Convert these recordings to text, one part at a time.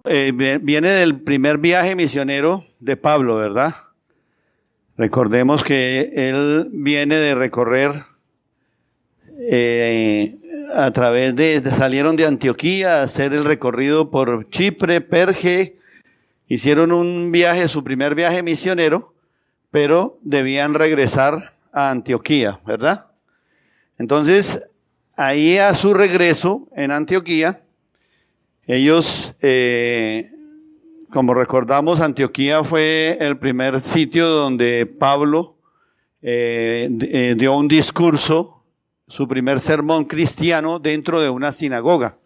viene del primer viaje misionero de Pablo, ¿verdad? Recordemos que él viene de recorrer a través salieron de Antioquía a hacer el recorrido por Chipre, Perge, hicieron un viaje, su primer viaje misionero, pero debían regresar a Antioquía, ¿verdad? Entonces, ahí a su regreso en Antioquía, ellos, como recordamos, Antioquía fue el primer sitio donde Pablo dio un discurso, su primer sermón cristiano dentro de una sinagoga.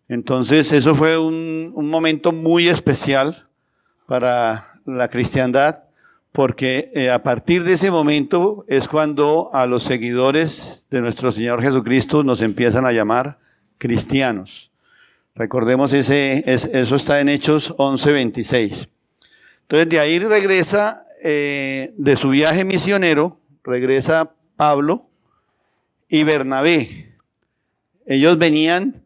Entonces, eso fue un momento muy especial para la cristiandad, porque a partir de ese momento es cuando a los seguidores de nuestro Señor Jesucristo nos empiezan a llamar cristianos. Recordemos, eso está en Hechos 11:26. Entonces, de ahí regresa, de su viaje misionero, regresa Pablo y Bernabé. Ellos venían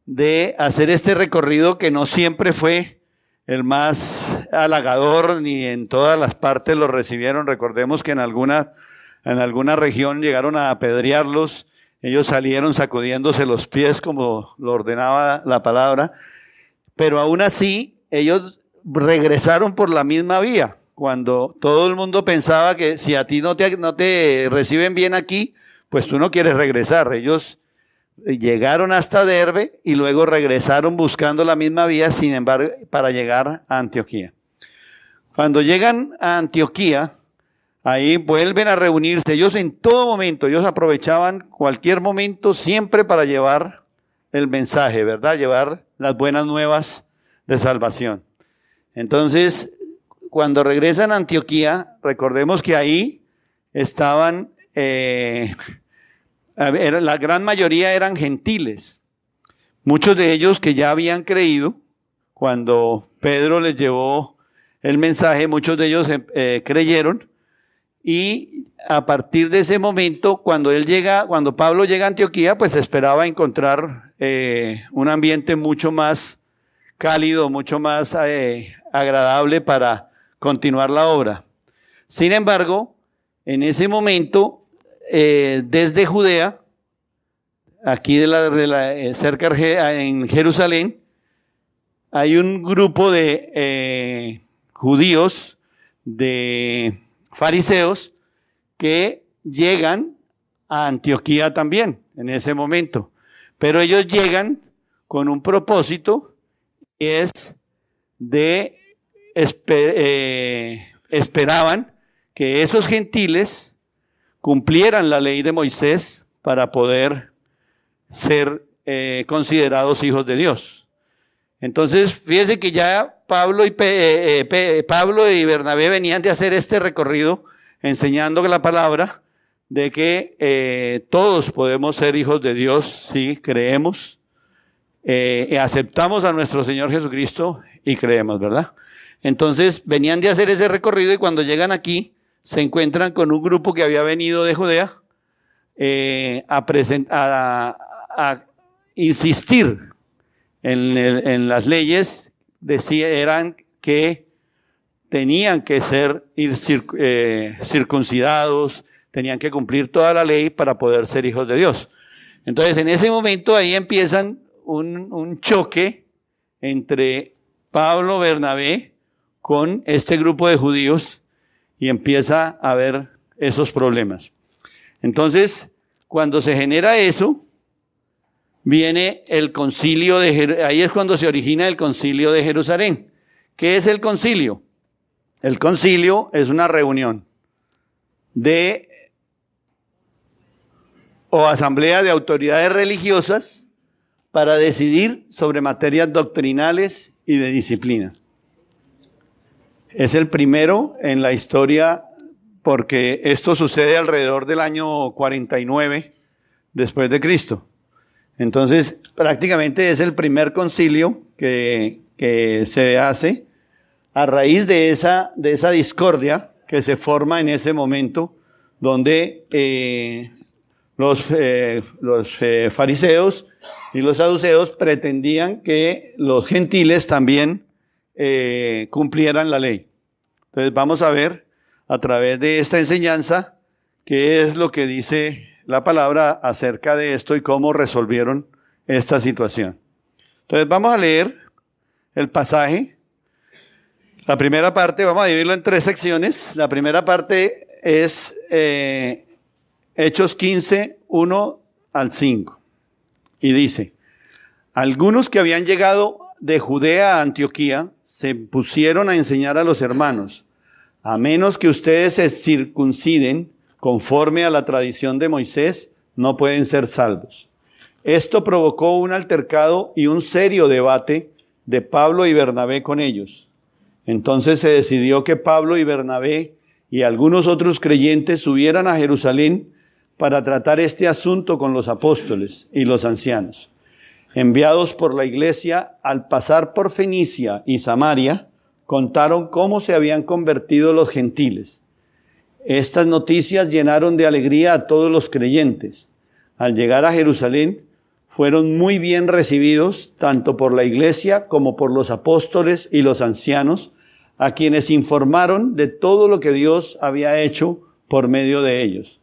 de hacer este recorrido que no siempre fue el más halagador, ni en todas las partes lo recibieron. Recordemos que en alguna región llegaron a apedrearlos. Ellos salieron sacudiéndose los pies como lo ordenaba la palabra, pero aún así ellos regresaron por la misma vía. Cuando todo el mundo pensaba que si a ti no te reciben bien aquí, pues tú no quieres regresar. Ellos llegaron hasta Derbe y luego regresaron buscando la misma vía, sin embargo, para llegar a Antioquía. Cuando llegan a Antioquía, ahí vuelven a reunirse. Ellos en todo momento, ellos aprovechaban cualquier momento siempre para llevar el mensaje, ¿verdad? Llevar las buenas nuevas de salvación. Entonces, cuando regresan a Antioquía, recordemos que ahí estaban, la gran mayoría eran gentiles. Muchos de ellos que ya habían creído, cuando Pedro les llevó el mensaje, muchos de ellos creyeron. Y a partir de ese momento, cuando Pablo llega a Antioquía, pues esperaba encontrar un ambiente mucho más cálido, mucho más agradable para continuar la obra. Sin embargo, en ese momento, desde Judea, aquí cerca en Jerusalén, hay un grupo de judíos, de fariseos, que llegan a Antioquía también en ese momento, pero ellos llegan con un propósito, que es esperaban que esos gentiles cumplieran la ley de Moisés para poder ser considerados hijos de Dios. Entonces, fíjese que ya Pablo y Bernabé venían de hacer este recorrido enseñando la palabra de que todos podemos ser hijos de Dios si creemos, aceptamos a nuestro Señor Jesucristo y creemos, ¿verdad? Entonces, venían de hacer ese recorrido y cuando llegan aquí se encuentran con un grupo que había venido de Judea a insistir en las leyes. Eran que tenían que ir circuncidados, tenían que cumplir toda la ley para poder ser hijos de Dios. Entonces, en ese momento ahí empiezan un choque entre Pablo, Bernabé, con este grupo de judíos y empieza a haber esos problemas. Entonces, cuando se genera eso, viene el concilio ahí es cuando se origina el concilio de Jerusalén. ¿Qué es el concilio? El concilio es una reunión o asamblea de autoridades religiosas para decidir sobre materias doctrinales y de disciplina. Es el primero en la historia, porque esto sucede alrededor del año 49 después de Cristo. Entonces, prácticamente es el primer concilio que se hace a raíz de esa discordia que se forma en ese momento, donde los fariseos y los saduceos pretendían que los gentiles también cumplieran la ley. Entonces vamos a ver a través de esta enseñanza qué es lo que dice la palabra acerca de esto y cómo resolvieron esta situación. Entonces vamos a leer el pasaje. La primera parte, vamos a dividirlo en 3 secciones. La primera parte es Hechos 15, 1 al 5. Y dice: algunos que habían llegado de Judea a Antioquía se pusieron a enseñar a los hermanos: a menos que ustedes se circunciden conforme a la tradición de Moisés, no pueden ser salvos. Esto provocó un altercado y un serio debate de Pablo y Bernabé con ellos. Entonces se decidió que Pablo y Bernabé y algunos otros creyentes subieran a Jerusalén para tratar este asunto con los apóstoles y los ancianos. Enviados por la iglesia, al pasar por Fenicia y Samaria, contaron cómo se habían convertido los gentiles. Estas noticias llenaron de alegría a todos los creyentes. Al llegar a Jerusalén, fueron muy bien recibidos tanto por la iglesia como por los apóstoles y los ancianos, a quienes informaron de todo lo que Dios había hecho por medio de ellos.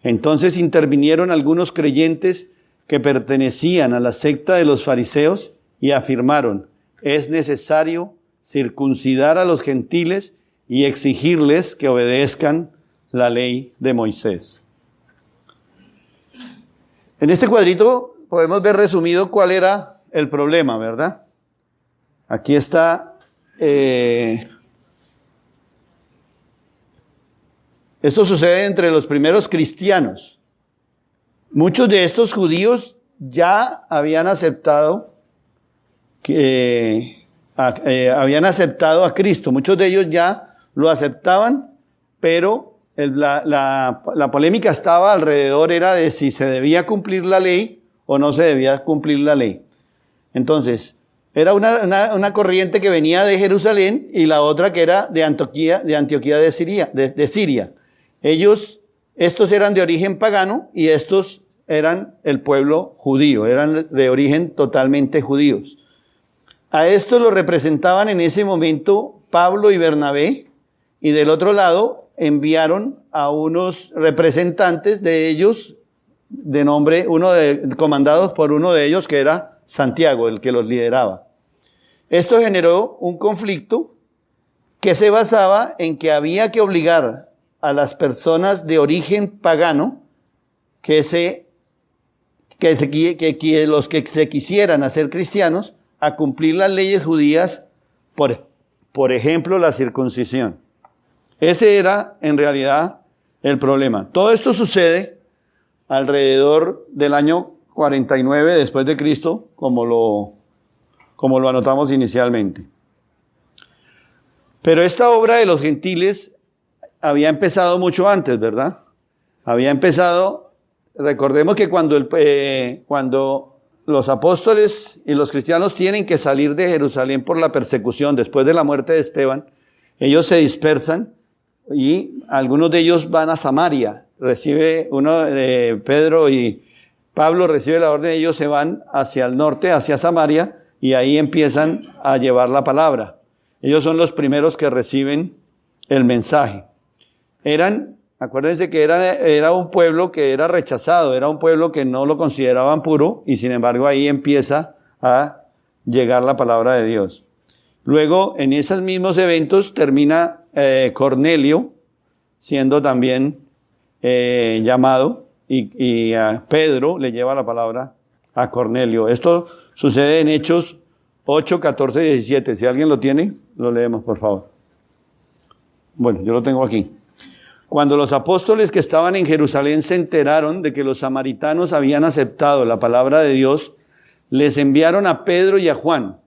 Entonces intervinieron algunos creyentes que pertenecían a la secta de los fariseos y afirmaron: es necesario circuncidar a los gentiles y exigirles que obedezcan la ley de Moisés. En este cuadrito podemos ver resumido cuál era el problema, ¿verdad? Aquí está. Esto sucede entre los primeros cristianos. Muchos de estos judíos ya habían aceptado a Cristo. Muchos de ellos ya lo aceptaban, pero la polémica estaba alrededor, era de si se debía cumplir la ley o no se debía cumplir la ley. Entonces, era una corriente que venía de Jerusalén y la otra que era de Antioquía de Siria. Estos eran de origen pagano y estos eran el pueblo judío, eran de origen totalmente judíos. A estos lo representaban en ese momento Pablo y Bernabé, y del otro lado enviaron a unos representantes de ellos, de nombre, comandados por uno de ellos que era Santiago, el que los lideraba. Esto generó un conflicto que se basaba en que había que obligar a las personas de origen pagano que los que se quisieran hacer cristianos a cumplir las leyes judías, por ejemplo, la circuncisión. Ese era, en realidad, el problema. Todo esto sucede alrededor del año 49 después de Cristo, como lo anotamos inicialmente. Pero esta obra de los gentiles había empezado mucho antes, ¿verdad? Había empezado, recordemos que cuando los apóstoles y los cristianos tienen que salir de Jerusalén por la persecución después de la muerte de Esteban, ellos se dispersan y algunos de ellos van a Samaria. Pedro y Pablo recibe la orden, ellos se van hacia el norte, hacia Samaria, y ahí empiezan a llevar la palabra. Ellos son los primeros que reciben el mensaje. Acuérdense que era un pueblo que era rechazado, era un pueblo que no lo consideraban puro, y sin embargo ahí empieza a llegar la palabra de Dios. Luego, en esos mismos eventos, termina Cornelio siendo también llamado, y a Pedro le lleva la palabra a Cornelio. Esto sucede en Hechos 8, 14 y 17. Si alguien lo tiene, lo leemos, por favor. Bueno, yo lo tengo aquí. Cuando los apóstoles que estaban en Jerusalén se enteraron de que los samaritanos habían aceptado la palabra de Dios, les enviaron a Pedro y a Juan.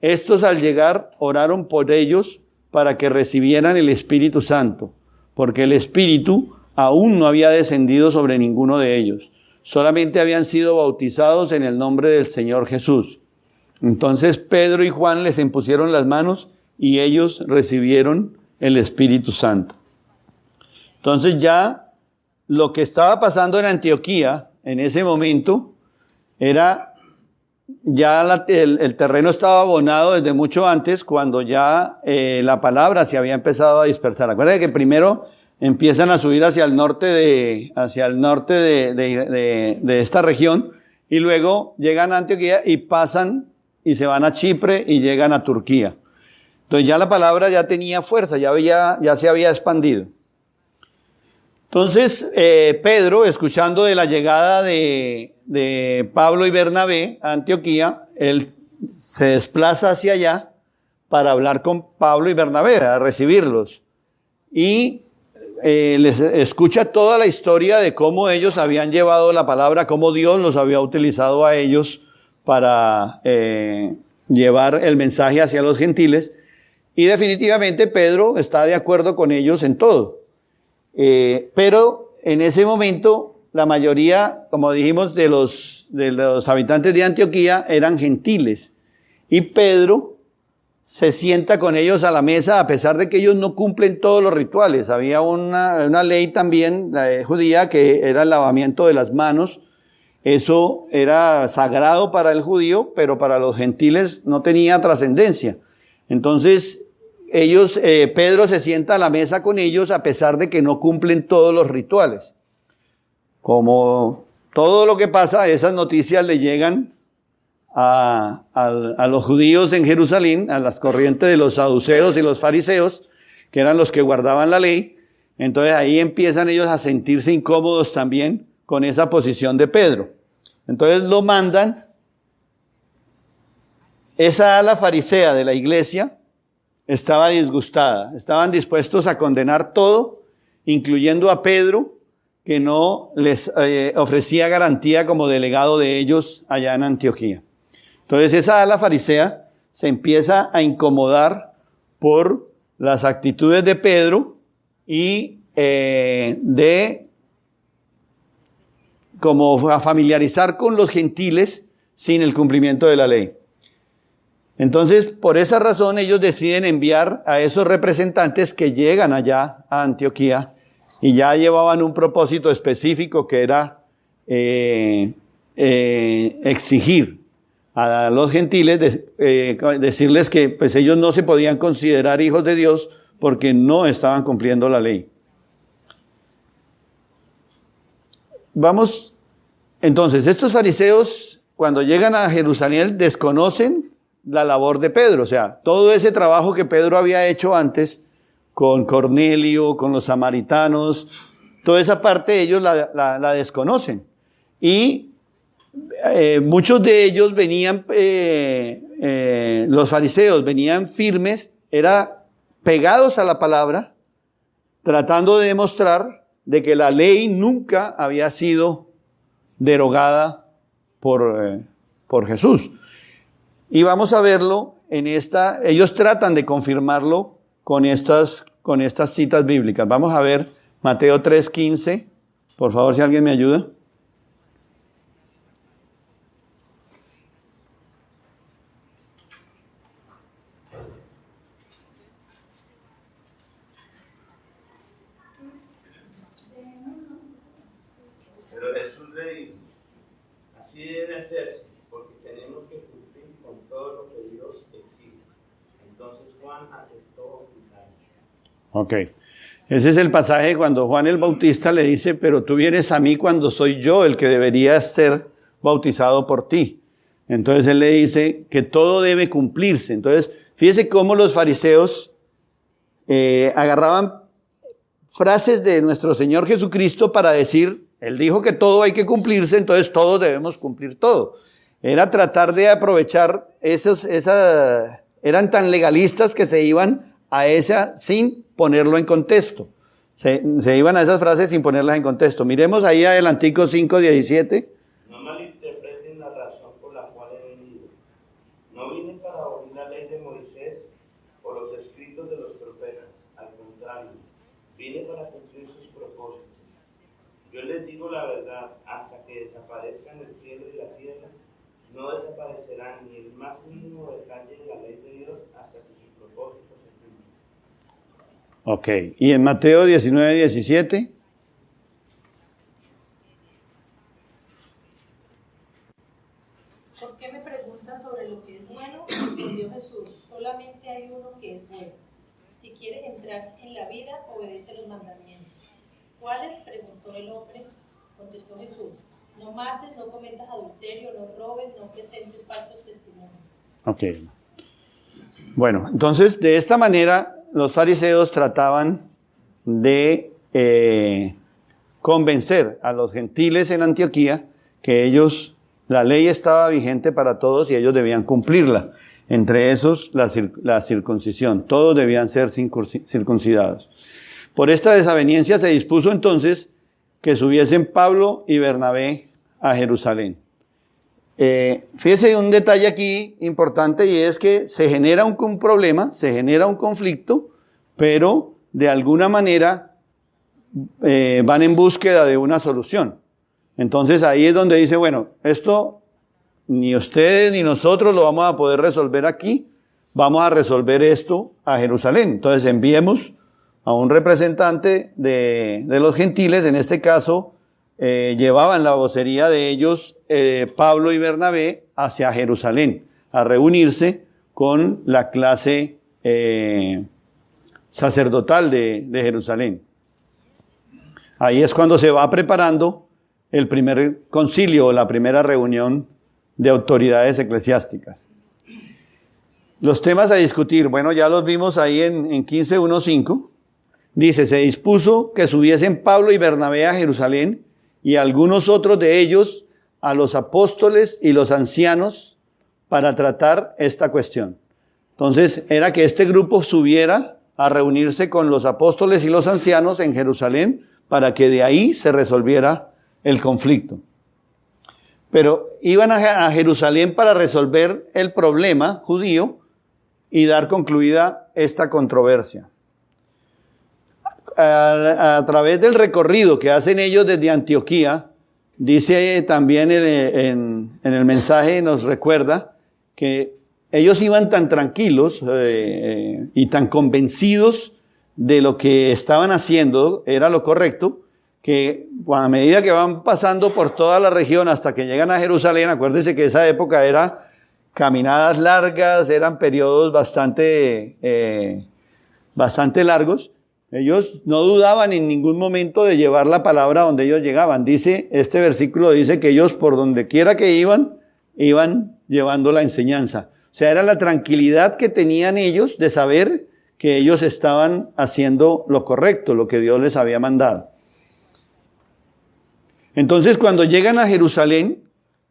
Estos, al llegar, oraron por ellos para que recibieran el Espíritu Santo, porque el Espíritu aún no había descendido sobre ninguno de ellos. Solamente habían sido bautizados en el nombre del Señor Jesús. Entonces Pedro y Juan les impusieron las manos y ellos recibieron el Espíritu Santo. Entonces ya lo que estaba pasando en Antioquía en ese momento era ya el terreno estaba abonado desde mucho antes, cuando ya la palabra se había empezado a dispersar. Acuérdense que primero empiezan a subir hacia el norte de esta región, y luego llegan a Antioquía y pasan y se van a Chipre y llegan a Turquía. Entonces ya la palabra ya tenía fuerza, ya se había expandido. Entonces Pedro, escuchando de la llegada de Pablo y Bernabé a Antioquía, él se desplaza hacia allá para hablar con Pablo y Bernabé, a recibirlos. Y les escucha toda la historia de cómo ellos habían llevado la palabra, cómo Dios los había utilizado a ellos para llevar el mensaje hacia los gentiles. Y definitivamente Pedro está de acuerdo con ellos en todo. Pero en ese momento la mayoría, como dijimos, de los habitantes de Antioquía eran gentiles. Y Pedro se sienta con ellos a la mesa, a pesar de que ellos no cumplen todos los rituales. Había una ley también judía, que era el lavamiento de las manos. Eso era sagrado para el judío, pero para los gentiles no tenía trascendencia. Entonces Pedro se sienta a la mesa con ellos a pesar de que no cumplen todos los rituales. Como todo lo que pasa, esas noticias le llegan a los judíos en Jerusalén, a las corrientes de los saduceos y los fariseos, que eran los que guardaban la ley. Entonces ahí empiezan ellos a sentirse incómodos también con esa posición de Pedro. Entonces lo mandan. Esa ala farisea de la iglesia estaba disgustada, estaban dispuestos a condenar todo, incluyendo a Pedro, que no les ofrecía garantía como delegado de ellos allá en Antioquía. Entonces esa ala farisea se empieza a incomodar por las actitudes de Pedro y como a familiarizar con los gentiles sin el cumplimiento de la ley. Entonces, por esa razón, ellos deciden enviar a esos representantes que llegan allá a Antioquía y ya llevaban un propósito específico, que era exigir a los gentiles, decirles que pues ellos no se podían considerar hijos de Dios porque no estaban cumpliendo la ley. Vamos, entonces, estos fariseos, cuando llegan a Jerusalén, desconocen la labor de Pedro. O sea, todo ese trabajo que Pedro había hecho antes con Cornelio, con los samaritanos, toda esa parte ellos la desconocen. Y muchos de ellos venían, los fariseos venían firmes, pegados a la palabra, tratando de demostrar de que la ley nunca había sido derogada por Jesús. Y vamos a verlo ellos tratan de confirmarlo con estas citas bíblicas. Vamos a ver Mateo 3:15, por favor, si alguien me ayuda. Pero Jesús le dijo: así debe hacerse, porque tenemos que cumplir con todo lo que Dios exige. Entonces Juan aceptó bautizar. Ok. Ese es el pasaje cuando Juan el Bautista le dice: pero tú vienes a mí cuando soy yo el que debería ser bautizado por ti. Entonces él le dice que todo debe cumplirse. Entonces, fíjese cómo los fariseos agarraban frases de nuestro Señor Jesucristo para decir: Él dijo que todo hay que cumplirse, entonces todos debemos cumplir todo. Era tratar de aprovechar eran tan legalistas que se iban a esa sin ponerlo en contexto. Se iban a esas frases sin ponerlas en contexto. Miremos ahí adelantico 5:17. No malinterpreten la razón por la cual he venido. No vine para abolir la ley de Moisés o los escritos de los profetas. Al contrario, vine para cumplir sus propósitos. Yo les digo la verdad, hasta que desaparezcan el cielo y la tierra, no desaparecerán ni el más mínimo detalle de la ley de Dios hasta que sus propósitos se cumplan. Ok, y en Mateo 19:17. ¿Por qué me preguntas sobre lo que es bueno? Respondió Jesús, solamente hay uno que es bueno. Si quieres entrar en la vida, obedece los mandamientos. ¿Cuáles? Preguntó el hombre. Contestó Jesús, no mates, no cometas adulterio, no robes, no presentes falsos testimonios. Ok. Bueno, entonces de esta manera los fariseos trataban de convencer a los gentiles en Antioquía que ellos, la ley estaba vigente para todos y ellos debían cumplirla. Entre esos, la circuncisión. Todos debían ser circuncidados. Por esta desaveniencia se dispuso entonces que subiesen Pablo y Bernabé a Jerusalén. Fíjese un detalle aquí importante, y es que se genera un problema, se genera un conflicto, pero de alguna manera van en búsqueda de una solución. Entonces ahí es donde dice, bueno, esto ni ustedes ni nosotros lo vamos a poder resolver aquí, vamos a resolver esto a Jerusalén. Entonces enviemos a un representante de los gentiles, en este caso llevaban la vocería de ellos, Pablo y Bernabé, hacia Jerusalén, a reunirse con la clase sacerdotal de Jerusalén. Ahí es cuando se va preparando el primer concilio o la primera reunión de autoridades eclesiásticas. Los temas a discutir, bueno, ya los vimos ahí en 15:1-5. Dice, se dispuso que subiesen Pablo y Bernabé a Jerusalén y algunos otros de ellos a los apóstoles y los ancianos para tratar esta cuestión. Entonces, era que este grupo subiera a reunirse con los apóstoles y los ancianos en Jerusalén para que de ahí se resolviera el conflicto. Pero iban a Jerusalén para resolver el problema judío y dar concluida esta controversia. A través del recorrido que hacen ellos desde Antioquía, dice también en el mensaje, nos recuerda que ellos iban tan tranquilos y tan convencidos de lo que estaban haciendo era lo correcto, que a medida que van pasando por toda la región hasta que llegan a Jerusalén, acuérdense que esa época era caminadas largas, eran periodos bastante largos. Ellos no dudaban en ningún momento de llevar la palabra donde ellos llegaban. Este versículo dice que ellos por donde quiera que iban llevando la enseñanza. O sea, era la tranquilidad que tenían ellos de saber que ellos estaban haciendo lo correcto, lo que Dios les había mandado. Entonces, cuando llegan a Jerusalén,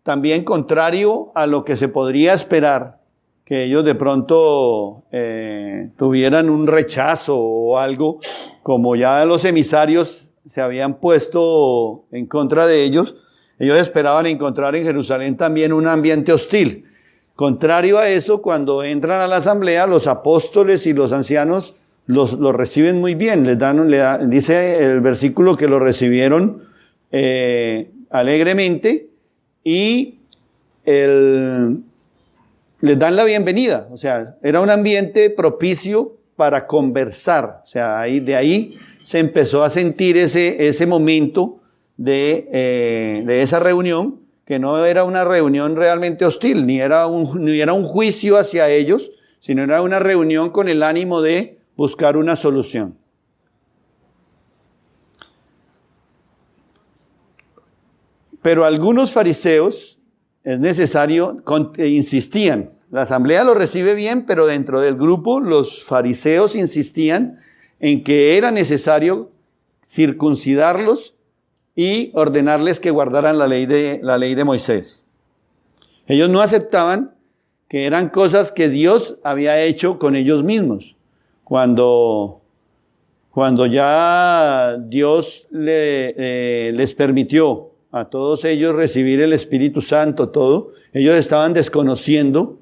también contrario a lo que se podría esperar, que ellos de pronto tuvieran un rechazo o algo, como ya los emisarios se habían puesto en contra de ellos esperaban encontrar en Jerusalén también un ambiente hostil. Contrario a eso, cuando entran a la asamblea, los apóstoles y los ancianos los reciben muy bien, dice el versículo que lo recibieron alegremente y les dan la bienvenida. O sea, era un ambiente propicio para conversar. O sea, de ahí se empezó a sentir ese momento de esa reunión, que no era una reunión realmente hostil, ni era un juicio hacia ellos, sino era una reunión con el ánimo de buscar una solución. Pero algunos fariseos, es necesario, insistían. La asamblea lo recibe bien, pero dentro del grupo los fariseos insistían en que era necesario circuncidarlos y ordenarles que guardaran la ley de Moisés. Ellos no aceptaban que eran cosas que Dios había hecho con ellos mismos. Cuando ya Dios les permitió a todos ellos recibir el Espíritu Santo, todo, ellos estaban desconociendo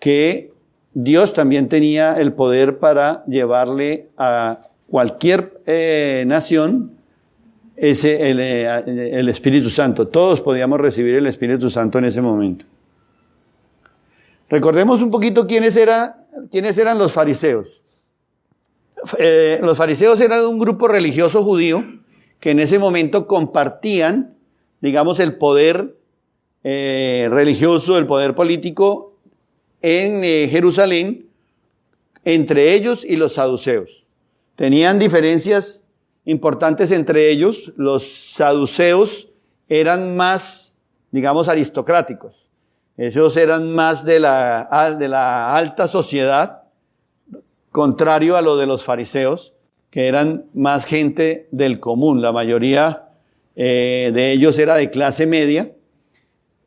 que Dios también tenía el poder para llevarle a cualquier nación el Espíritu Santo. Todos podíamos recibir el Espíritu Santo en ese momento. Recordemos un poquito quiénes eran los fariseos. Los fariseos eran un grupo religioso judío que en ese momento compartían, digamos, el poder religioso, el poder político en Jerusalén, entre ellos y los saduceos. Tenían diferencias importantes entre ellos. Los saduceos eran más, digamos, aristocráticos. Ellos eran más de la alta sociedad, contrario a lo de los fariseos, que eran más gente del común. La mayoría de ellos era de clase media.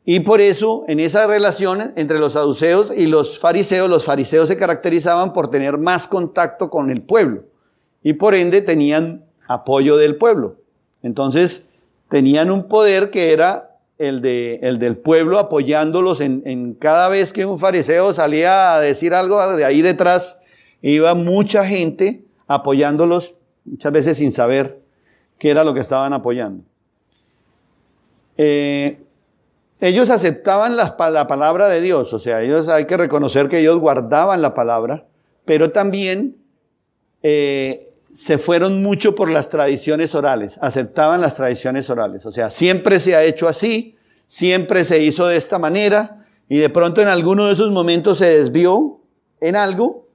Y por eso, en esa relación entre los saduceos y los fariseos se caracterizaban por tener más contacto con el pueblo. Y por ende tenían apoyo del pueblo. Entonces, tenían un poder que era el del pueblo, apoyándolos en cada vez que un fariseo salía a decir algo, de ahí detrás iba mucha gente apoyándolos, muchas veces sin saber qué era lo que estaban apoyando. Ellos aceptaban la palabra de Dios, o sea, ellos hay que reconocer que ellos guardaban la palabra, pero también se fueron mucho por las tradiciones orales, aceptaban las tradiciones orales, o sea, siempre se ha hecho así, siempre se hizo de esta manera, y de pronto en alguno de esos momentos se desvió en algo,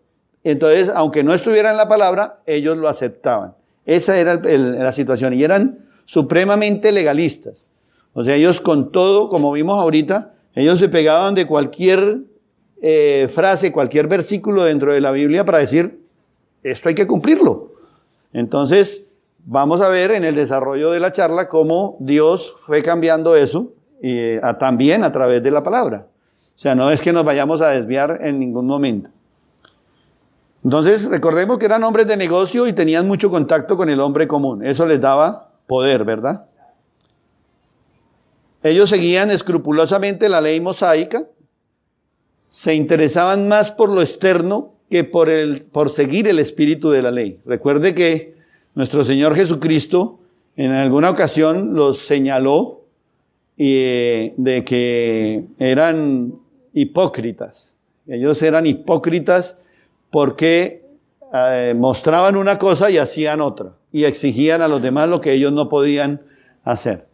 entonces, aunque no estuviera en la palabra, ellos lo aceptaban. Esa era la situación, y eran supremamente legalistas. O sea, ellos con todo, como vimos ahorita, ellos se pegaban de cualquier frase, cualquier versículo dentro de la Biblia para decir, esto hay que cumplirlo. Entonces, vamos a ver en el desarrollo de la charla cómo Dios fue cambiando eso también a través de la palabra. O sea, no es que nos vayamos a desviar en ningún momento. Entonces, recordemos que eran hombres de negocio y tenían mucho contacto con el hombre común. Eso les daba poder, ¿verdad? Ellos seguían escrupulosamente la ley mosaica, se interesaban más por lo externo que por seguir el espíritu de la ley. Recuerde que nuestro Señor Jesucristo en alguna ocasión los señaló de que eran hipócritas. Ellos eran hipócritas porque mostraban una cosa y hacían otra, y exigían a los demás lo que ellos no podían hacer.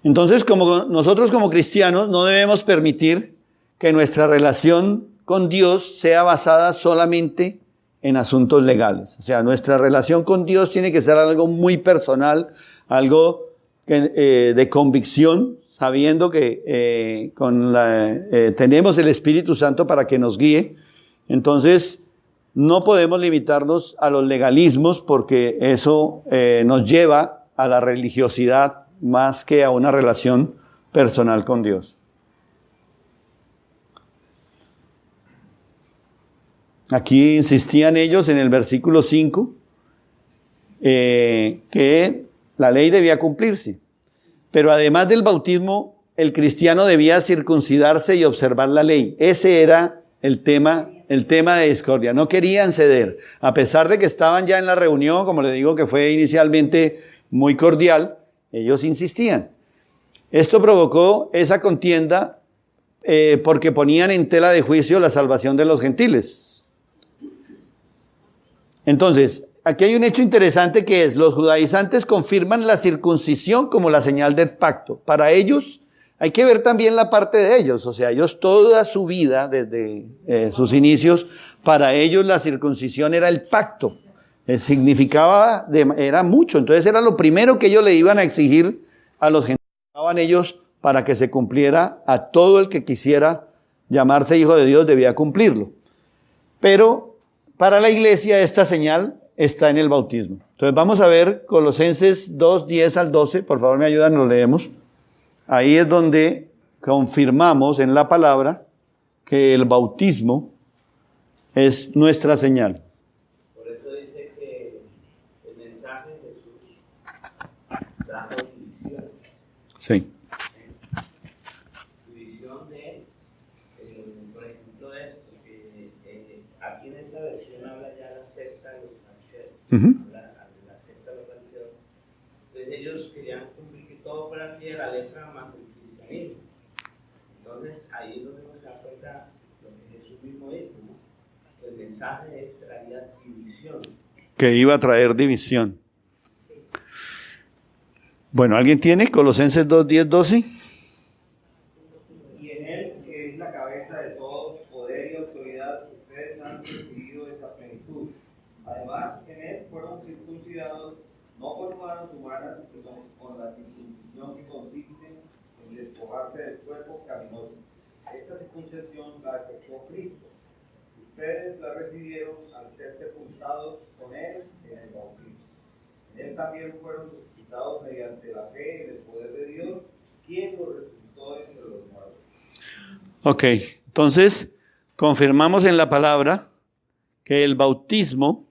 Entonces, nosotros como cristianos no debemos permitir que nuestra relación con Dios sea basada solamente en asuntos legales. O sea, nuestra relación con Dios tiene que ser algo muy personal, algo de convicción, sabiendo que tenemos el Espíritu Santo para que nos guíe. Entonces, no podemos limitarnos a los legalismos porque eso nos lleva a la religiosidad más que a una relación personal con Dios. Aquí insistían ellos en el versículo 5 que la ley debía cumplirse, pero además del bautismo, el cristiano debía circuncidarse y observar la ley. Ese era el tema de discordia. No querían ceder, a pesar de que estaban ya en la reunión, como le digo, que fue inicialmente muy cordial. Ellos insistían. Esto provocó esa contienda porque ponían en tela de juicio la salvación de los gentiles. Entonces, aquí hay un hecho interesante que es, los judaizantes confirman la circuncisión como la señal del pacto. Para ellos, hay que ver también la parte de ellos, o sea, ellos toda su vida, desde sus inicios, para ellos la circuncisión era el pacto. Significaba, era mucho, entonces era lo primero que ellos le iban a exigir a los gentiles, ellos para que se cumpliera. A todo el que quisiera llamarse hijo de Dios debía cumplirlo. Pero para la iglesia esta señal está en el bautismo. Entonces vamos a ver Colosenses 2, 10 al 12, por favor me ayudan, lo leemos. Ahí es donde confirmamos en la palabra que el bautismo es nuestra señal. Sí. División de, por ejemplo, esto, que aquí en esta versión habla ya la secta de los fariseos, la secta de los fariseos. Entonces ellos querían cumplir que todo fuera fiel a la letra más del cristianismo. Entonces ahí es donde nos da cuenta lo que Jesús mismo dijo, ¿no? El mensaje traía división. Que iba a traer división. Bueno, ¿alguien tiene Colosenses 2, 10, 12? Y en él, que es la cabeza de todo poder y autoridad, ustedes han recibido esa plenitud. Además, en él fueron circuncidados, no por manos humanas, sino con la circuncisión que consiste en despojarse del cuerpo caminoso. Esta circuncisión la efectuó Cristo. Ustedes la recibieron al ser sepultados con él en el bautismo. En él también fueron resucitados mediante la fe en el poder de Dios, quien los resucitó entre los muertos. Ok, entonces confirmamos en la palabra que el bautismo,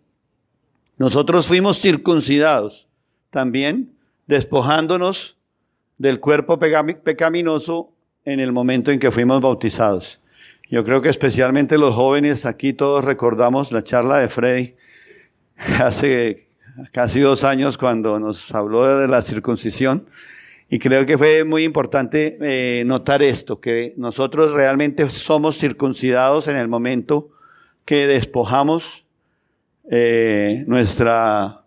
nosotros fuimos circuncidados también, despojándonos del cuerpo pecaminoso en el momento en que fuimos bautizados. Yo creo que especialmente los jóvenes, aquí todos recordamos la charla de Freddy hace casi 2 años cuando nos habló de la circuncisión, y creo que fue muy importante notar esto, que nosotros realmente somos circuncidados en el momento que despojamos nuestra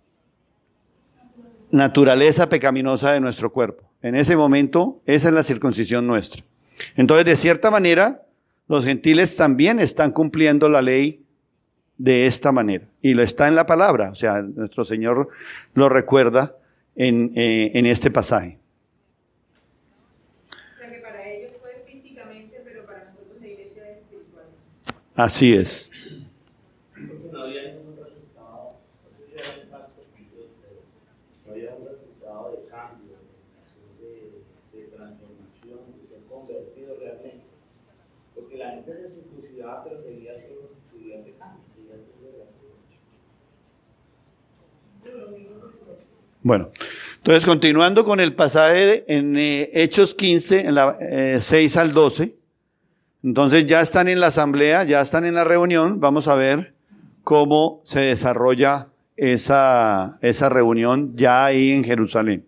naturaleza pecaminosa de nuestro cuerpo. En ese momento, esa es la circuncisión nuestra. Entonces, de cierta manera, los gentiles también están cumpliendo la ley de esta manera. Y lo está en la palabra. O sea, nuestro Señor lo recuerda en este pasaje. O sea que para ellos fue físicamente, pero para nosotros la iglesia es espiritual. Así es. Porque no había ningún resultado, no sé si eran pactos, pero no había un resultado de cambio, de transformación, de ser convertido realmente. Porque la gente se circuncidaba, pero seguía siendo estudiante de cambio, seguía siendo de la Bueno, entonces continuando con el pasaje en Hechos 15, en la 6 al 12, entonces ya están en la asamblea, ya están en la reunión, vamos a ver cómo se desarrolla esa reunión ya ahí en Jerusalén.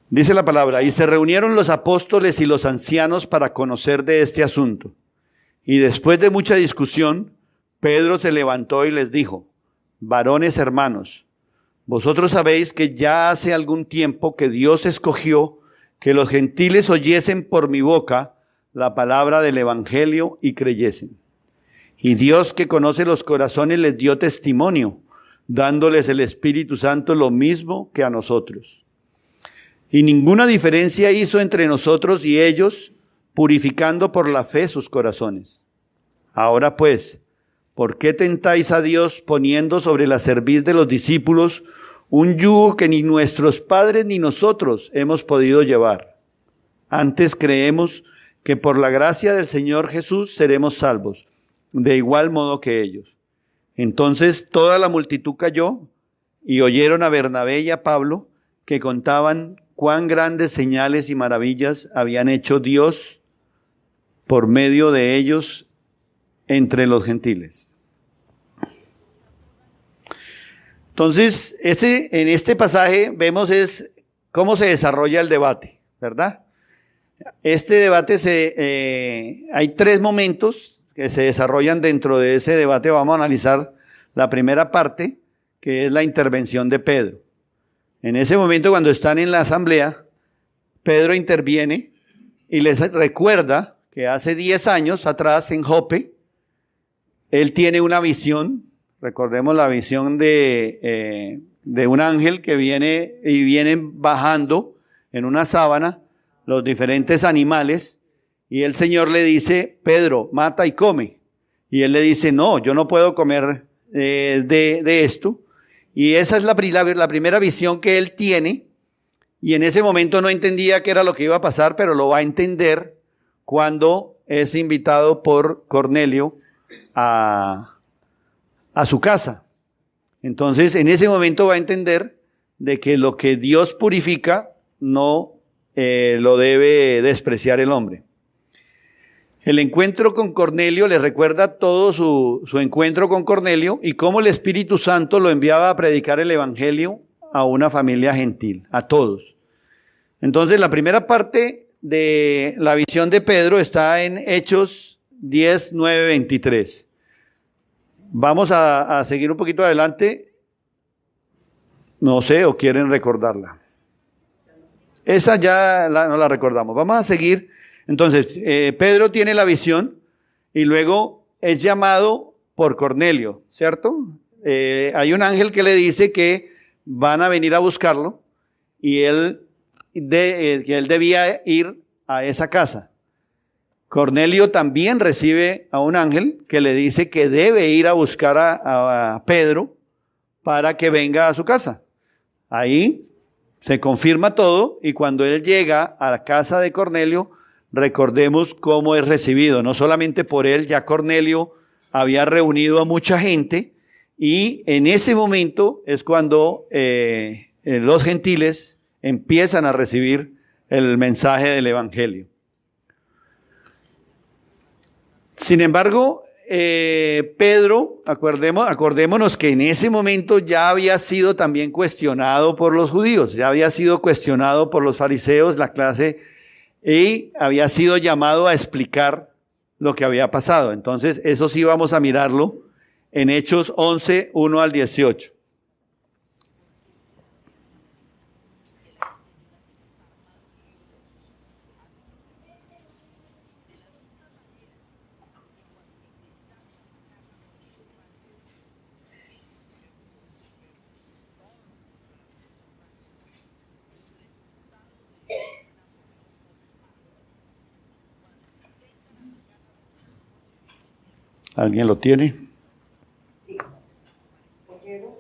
Dice la palabra, y se reunieron los apóstoles y los ancianos para conocer de este asunto. Y después de mucha discusión, Pedro se levantó y les dijo, varones hermanos, vosotros sabéis que ya hace algún tiempo que Dios escogió que los gentiles oyesen por mi boca la palabra del evangelio y creyesen. Y Dios, que conoce los corazones, les dio testimonio, dándoles el Espíritu Santo lo mismo que a nosotros. Y ninguna diferencia hizo entre nosotros y ellos, purificando por la fe sus corazones. Ahora pues, ¿por qué tentáis a Dios poniendo sobre la cerviz de los discípulos un yugo que ni nuestros padres ni nosotros hemos podido llevar? Antes creemos que por la gracia del Señor Jesús seremos salvos, de igual modo que ellos. Entonces toda la multitud cayó y oyeron a Bernabé y a Pablo que contaban cuán grandes señales y maravillas habían hecho Dios por medio de ellos entre los gentiles. Entonces, en este pasaje vemos es cómo se desarrolla el debate, ¿verdad? Este debate hay 3 momentos que se desarrollan dentro de ese debate. Vamos a analizar la primera parte, que es la intervención de Pedro. En ese momento, cuando están en la asamblea, Pedro interviene y les recuerda que hace 10 años atrás en Jope, él tiene una visión. Recordemos la visión de un ángel que vienen bajando en una sábana los diferentes animales, y el Señor le dice, Pedro, mata y come. Y él le dice, no, yo no puedo comer de esto. Y esa es la primera visión que él tiene, y en ese momento no entendía qué era lo que iba a pasar, pero lo va a entender cuando es invitado por Cornelio a su casa. Entonces, en ese momento va a entender de que lo que Dios purifica no lo debe despreciar el hombre. El encuentro con Cornelio le recuerda todo su encuentro con Cornelio y cómo el Espíritu Santo lo enviaba a predicar el evangelio a una familia gentil, a todos. Entonces, la primera parte de la visión de Pedro está en Hechos 10, 9, 23. Vamos a seguir un poquito adelante. No sé, o quieren recordarla. Esa ya no la recordamos. Vamos a seguir. Entonces, Pedro tiene la visión y luego es llamado por Cornelio, ¿cierto? Hay un ángel que le dice que van a venir a buscarlo y que él debía ir a esa casa. Cornelio también recibe a un ángel que le dice que debe ir a buscar a Pedro para que venga a su casa. Ahí se confirma todo y cuando él llega a la casa de Cornelio, recordemos cómo es recibido. No solamente por él, ya Cornelio había reunido a mucha gente y en ese momento es cuando los gentiles empiezan a recibir el mensaje del evangelio. Sin embargo, Pedro, acordémonos que en ese momento ya había sido también cuestionado por los judíos, ya había sido cuestionado por los fariseos, la clase, y había sido llamado a explicar lo que había pasado. Entonces, eso sí vamos a mirarlo en Hechos 11, 1 al 18. ¿Alguien lo tiene? Sí. Oyeron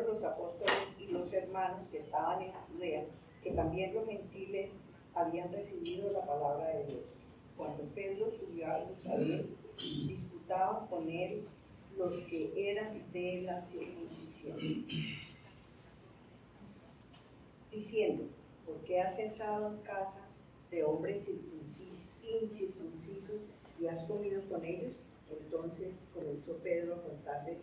los apóstoles y los hermanos que estaban en Judea, que también los gentiles habían recibido la palabra de Dios. Cuando Pedro subió a Jerusalén, disputaban con él los que eran de la circuncisión, diciendo: ¿por qué has entrado en casa de hombres incircuncisos y has comido con ellos? Entonces comenzó Pedro a contarles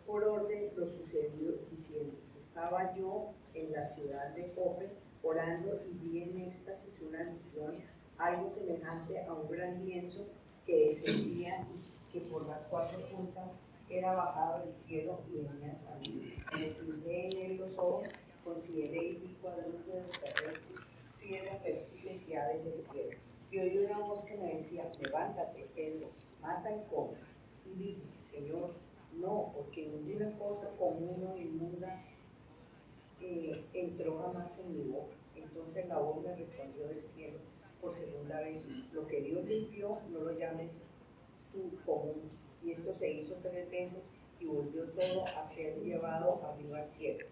por orden lo sucedido, diciendo: estaba yo en la ciudad de Jope orando y vi en éxtasis una visión, algo semejante a un gran lienzo que descendía y que por las cuatro puntas era bajado del cielo y venía a mí. Me fijé en él los ojos, consideré y vi cuadrúpedos terrestres, piedras, reptiles y aves del cielo. Y oí una voz que me decía: levántate, Pedro, mata y come. Y dije: Señor, no, porque ninguna cosa común o inmunda entró jamás en mi boca. Entonces la voz me respondió del cielo por segunda vez: lo que Dios limpió, no lo llames tú común. Y esto se hizo 3 veces y volvió todo a ser llevado arriba al cielo.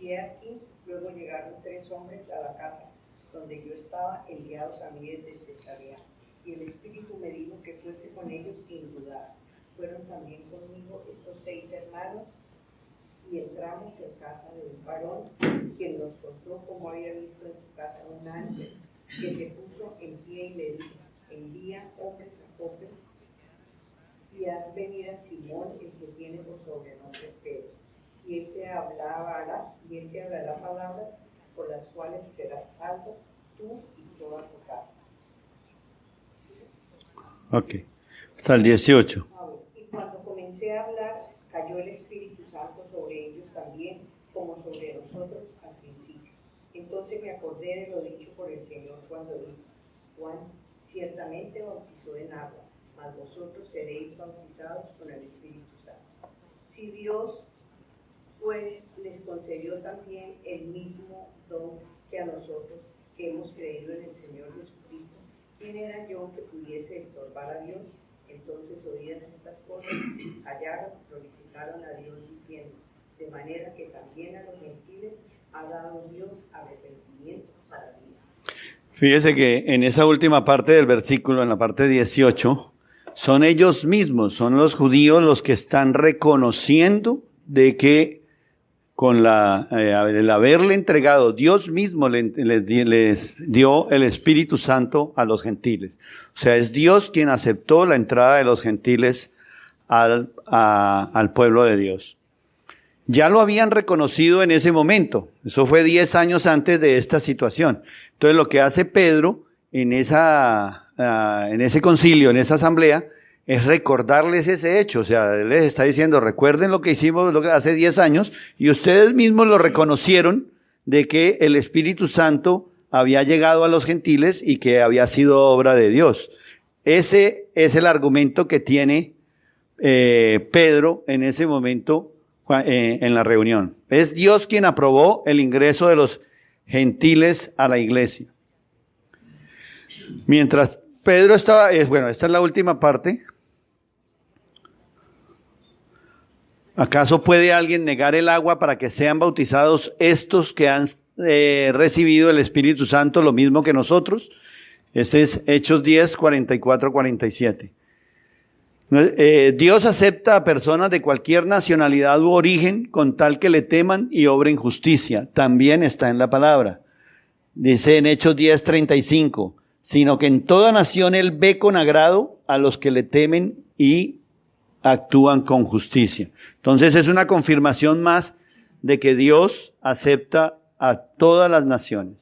Y aquí luego llegaron 3 hombres a la casa donde yo estaba, enviados a mí desde Cesarea. Y el Espíritu me dijo que fuese con ellos sin dudar. Fueron también conmigo estos 6 hermanos, y entramos en casa de un varón, quien nos contó cómo había visto en su casa un ángel, que se puso en pie y le dijo: envía hombres a Jope y haz venir a Simón, el que tiene por sobrenombre Pedro. Y él te hablará palabras por las cuales serás salvo tú y toda tu casa. Ok, hasta el 18. Y cuando comencé a hablar, cayó el Espíritu Santo sobre ellos también, como sobre nosotros al principio. Entonces me acordé de lo dicho por el Señor cuando dijo: Juan ciertamente bautizó en agua, mas vosotros seréis bautizados con el Espíritu Santo. Si Dios pues les concedió también el mismo don que a nosotros, que hemos creído en el Señor Jesucristo, ¿quién era yo que pudiese estorbar a Dios? Entonces, oídas estas cosas, callaron, glorificaron a Dios diciendo: de manera que también a los gentiles ha dado Dios arrepentimiento para vida. Fíjese que en esa última parte del versículo, en la parte 18, son ellos mismos, son los judíos los que están reconociendo de que con el haberle entregado, Dios mismo les dio el Espíritu Santo a los gentiles. O sea, es Dios quien aceptó la entrada de los gentiles al pueblo de Dios. Ya lo habían reconocido en ese momento. Eso fue 10 años antes de esta situación. Entonces, lo que hace Pedro en ese concilio, en esa asamblea, es recordarles ese hecho. O sea, Él les está diciendo, recuerden lo que hicimos hace 10 años y ustedes mismos lo reconocieron de que el Espíritu Santo había llegado a los gentiles y que había sido obra de Dios. Ese es el argumento que tiene Pedro en ese momento en la reunión. Es Dios quien aprobó el ingreso de los gentiles a la iglesia. Mientras Pedro estaba, bueno, esta es la última parte. ¿Acaso puede alguien negar el agua para que sean bautizados estos que han recibido el Espíritu Santo lo mismo que nosotros? Este es Hechos 10, 44, 47. Dios acepta a personas de cualquier nacionalidad u origen con tal que le teman y obren justicia. También está en la palabra. Dice en Hechos 10, 35, sino que en toda nación Él ve con agrado a los que le temen y actúan con justicia. Entonces es una confirmación más de que Dios acepta a todas las naciones.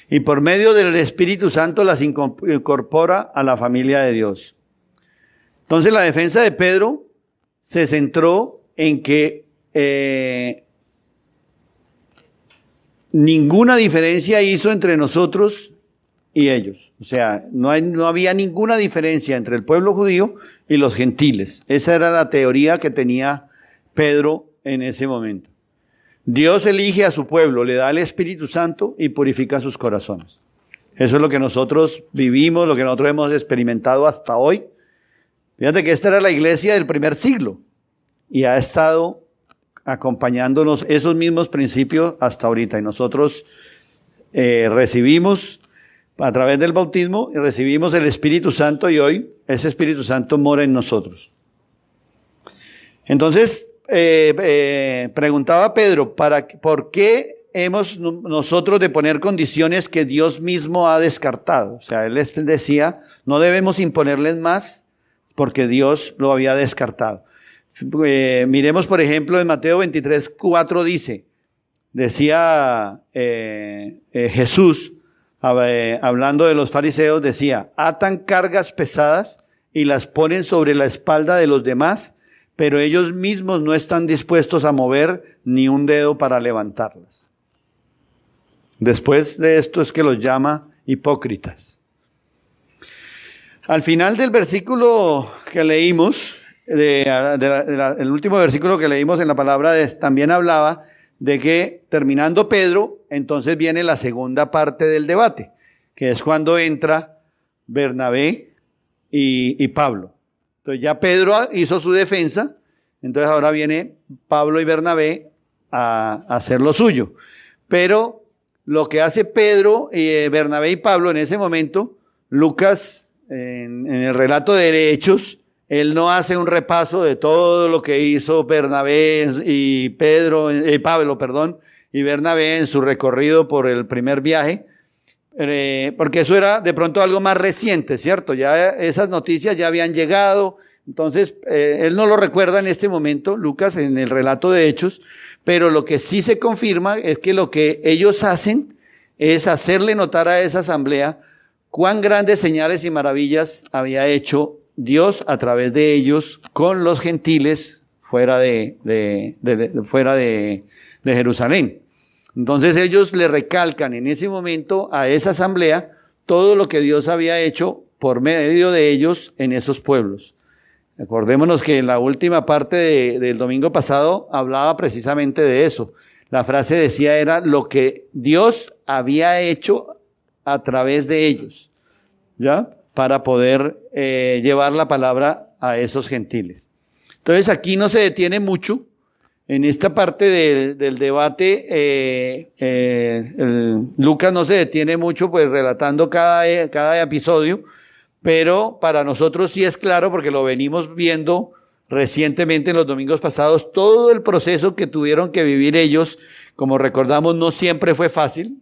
Y por medio del Espíritu Santo las incorpora a la familia de Dios. Entonces la defensa de Pedro se centró en que ninguna diferencia hizo entre nosotros y ellos. O sea, no había ninguna diferencia entre el pueblo judío y los gentiles. Esa era la teoría que tenía Pedro en ese momento. Dios elige a su pueblo, le da el Espíritu Santo y purifica sus corazones. Eso es lo que nosotros vivimos, lo que nosotros hemos experimentado hasta hoy. Fíjate que esta era la iglesia del primer siglo y ha estado acompañándonos esos mismos principios hasta ahorita. Y nosotros recibimos a través del bautismo, recibimos el Espíritu Santo y hoy ese Espíritu Santo mora en nosotros. Entonces, preguntaba Pedro, ¿por qué hemos nosotros de poner condiciones que Dios mismo ha descartado? O sea, él les decía, no debemos imponerles más porque Dios lo había descartado. Miremos, por ejemplo, en Mateo 23, 4 decía Jesús, hablando de los fariseos, decía, atan cargas pesadas y las ponen sobre la espalda de los demás, pero ellos mismos no están dispuestos a mover ni un dedo para levantarlas. Después de esto es que los llama hipócritas. Al final del versículo que leímos, el último versículo que leímos en la palabra, también hablaba de que terminando Pedro, entonces viene la segunda parte del debate, que es cuando entra Bernabé y Pablo. Entonces ya Pedro hizo su defensa, entonces ahora viene Pablo y Bernabé a hacer lo suyo. Pero lo que hace Pedro, Bernabé y Pablo en ese momento, Lucas en el relato de Hechos, él no hace un repaso de todo lo que hizo Bernabé y Pablo y Bernabé en su recorrido por el primer viaje, porque eso era de pronto algo más reciente, ¿cierto? Ya esas noticias ya habían llegado, entonces él no lo recuerda en este momento, Lucas, en el relato de Hechos, pero lo que sí se confirma es que lo que ellos hacen es hacerle notar a esa asamblea cuán grandes señales y maravillas había hecho Dios a través de ellos con los gentiles fuera de Jerusalén. Entonces ellos le recalcan en ese momento a esa asamblea todo lo que Dios había hecho por medio de ellos en esos pueblos. Acordémonos que en la última parte del domingo pasado hablaba precisamente de eso. La frase decía era lo que Dios había hecho a través de ellos, ¿ya? Para poder llevar la palabra a esos gentiles. Entonces aquí no se detiene mucho. En esta parte del debate, Lucas no se detiene mucho, pues relatando cada episodio, pero para nosotros sí es claro, porque lo venimos viendo recientemente en los domingos pasados, todo el proceso que tuvieron que vivir ellos. Como recordamos, no siempre fue fácil,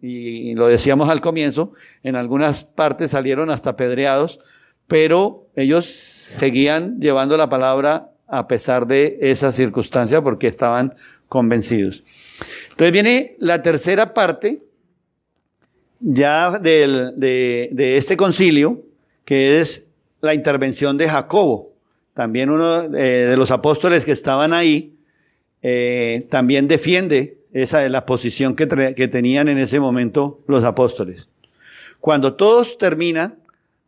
y lo decíamos al comienzo, en algunas partes salieron hasta apedreados, pero ellos seguían llevando la palabra a pesar de esa circunstancia porque estaban convencidos. Entonces viene la tercera parte ya de este concilio, que es la intervención de Jacobo. También uno de los apóstoles que estaban ahí también defiende la posición que tenían en ese momento los apóstoles. Cuando todos terminan,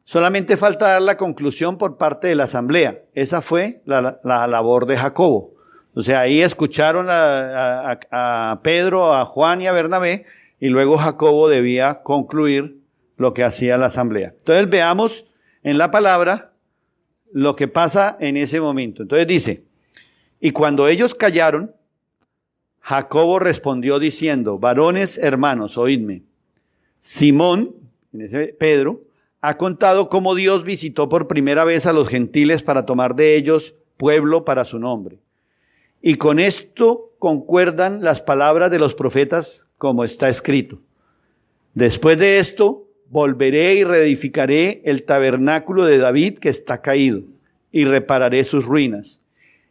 solamente falta dar la conclusión por parte de la asamblea. Esa fue la labor de Jacobo. O sea, ahí escucharon a Pedro, a Juan y a Bernabé, y luego Jacobo debía concluir lo que hacía la asamblea. Entonces veamos en la palabra lo que pasa en ese momento. Entonces dice, y cuando ellos callaron, Jacobo respondió diciendo, varones hermanos, oídme. Simón, Pedro, ha contado cómo Dios visitó por primera vez a los gentiles para tomar de ellos pueblo para su nombre. Y con esto concuerdan las palabras de los profetas como está escrito. Después de esto, volveré y reedificaré el tabernáculo de David que está caído, y repararé sus ruinas,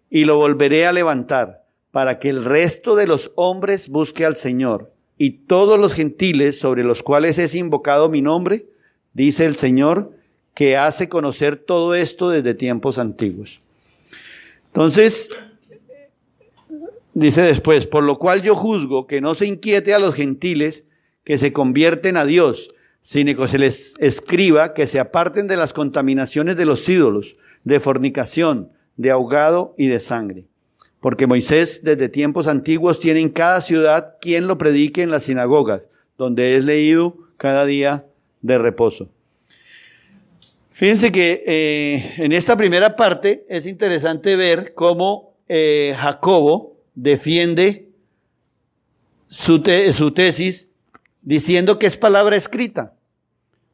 y lo volveré a levantar, para que el resto de los hombres busque al Señor, y todos los gentiles sobre los cuales es invocado mi nombre, dice el Señor, que hace conocer todo esto desde tiempos antiguos. Entonces, dice después, por lo cual yo juzgo que no se inquiete a los gentiles que se convierten a Dios, sino que se les escriba que se aparten de las contaminaciones de los ídolos, de fornicación, de ahogado y de sangre. Porque Moisés desde tiempos antiguos tiene en cada ciudad quien lo predique en las sinagogas, donde es leído cada día de reposo. Fíjense que en esta primera parte es interesante ver cómo Jacobo defiende su tesis diciendo que es palabra escrita.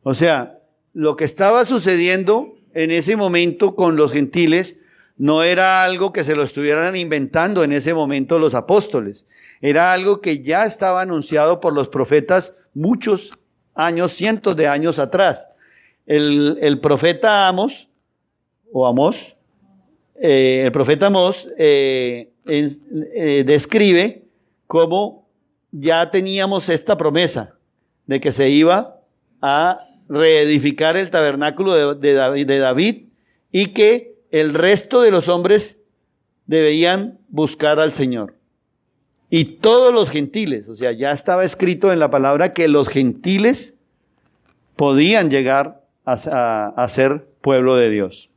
O sea, lo que estaba sucediendo en ese momento con los gentiles no era algo que se lo estuvieran inventando en ese momento los apóstoles. Era algo que ya estaba anunciado por los profetas muchos años, cientos de años atrás. El profeta Amós, el profeta Amós describe cómo ya teníamos esta promesa de que se iba a reedificar el tabernáculo de David y que el resto de los hombres debían buscar al Señor. Y todos los gentiles, o sea, ya estaba escrito en la palabra que los gentiles podían llegar a ser pueblo de Dios.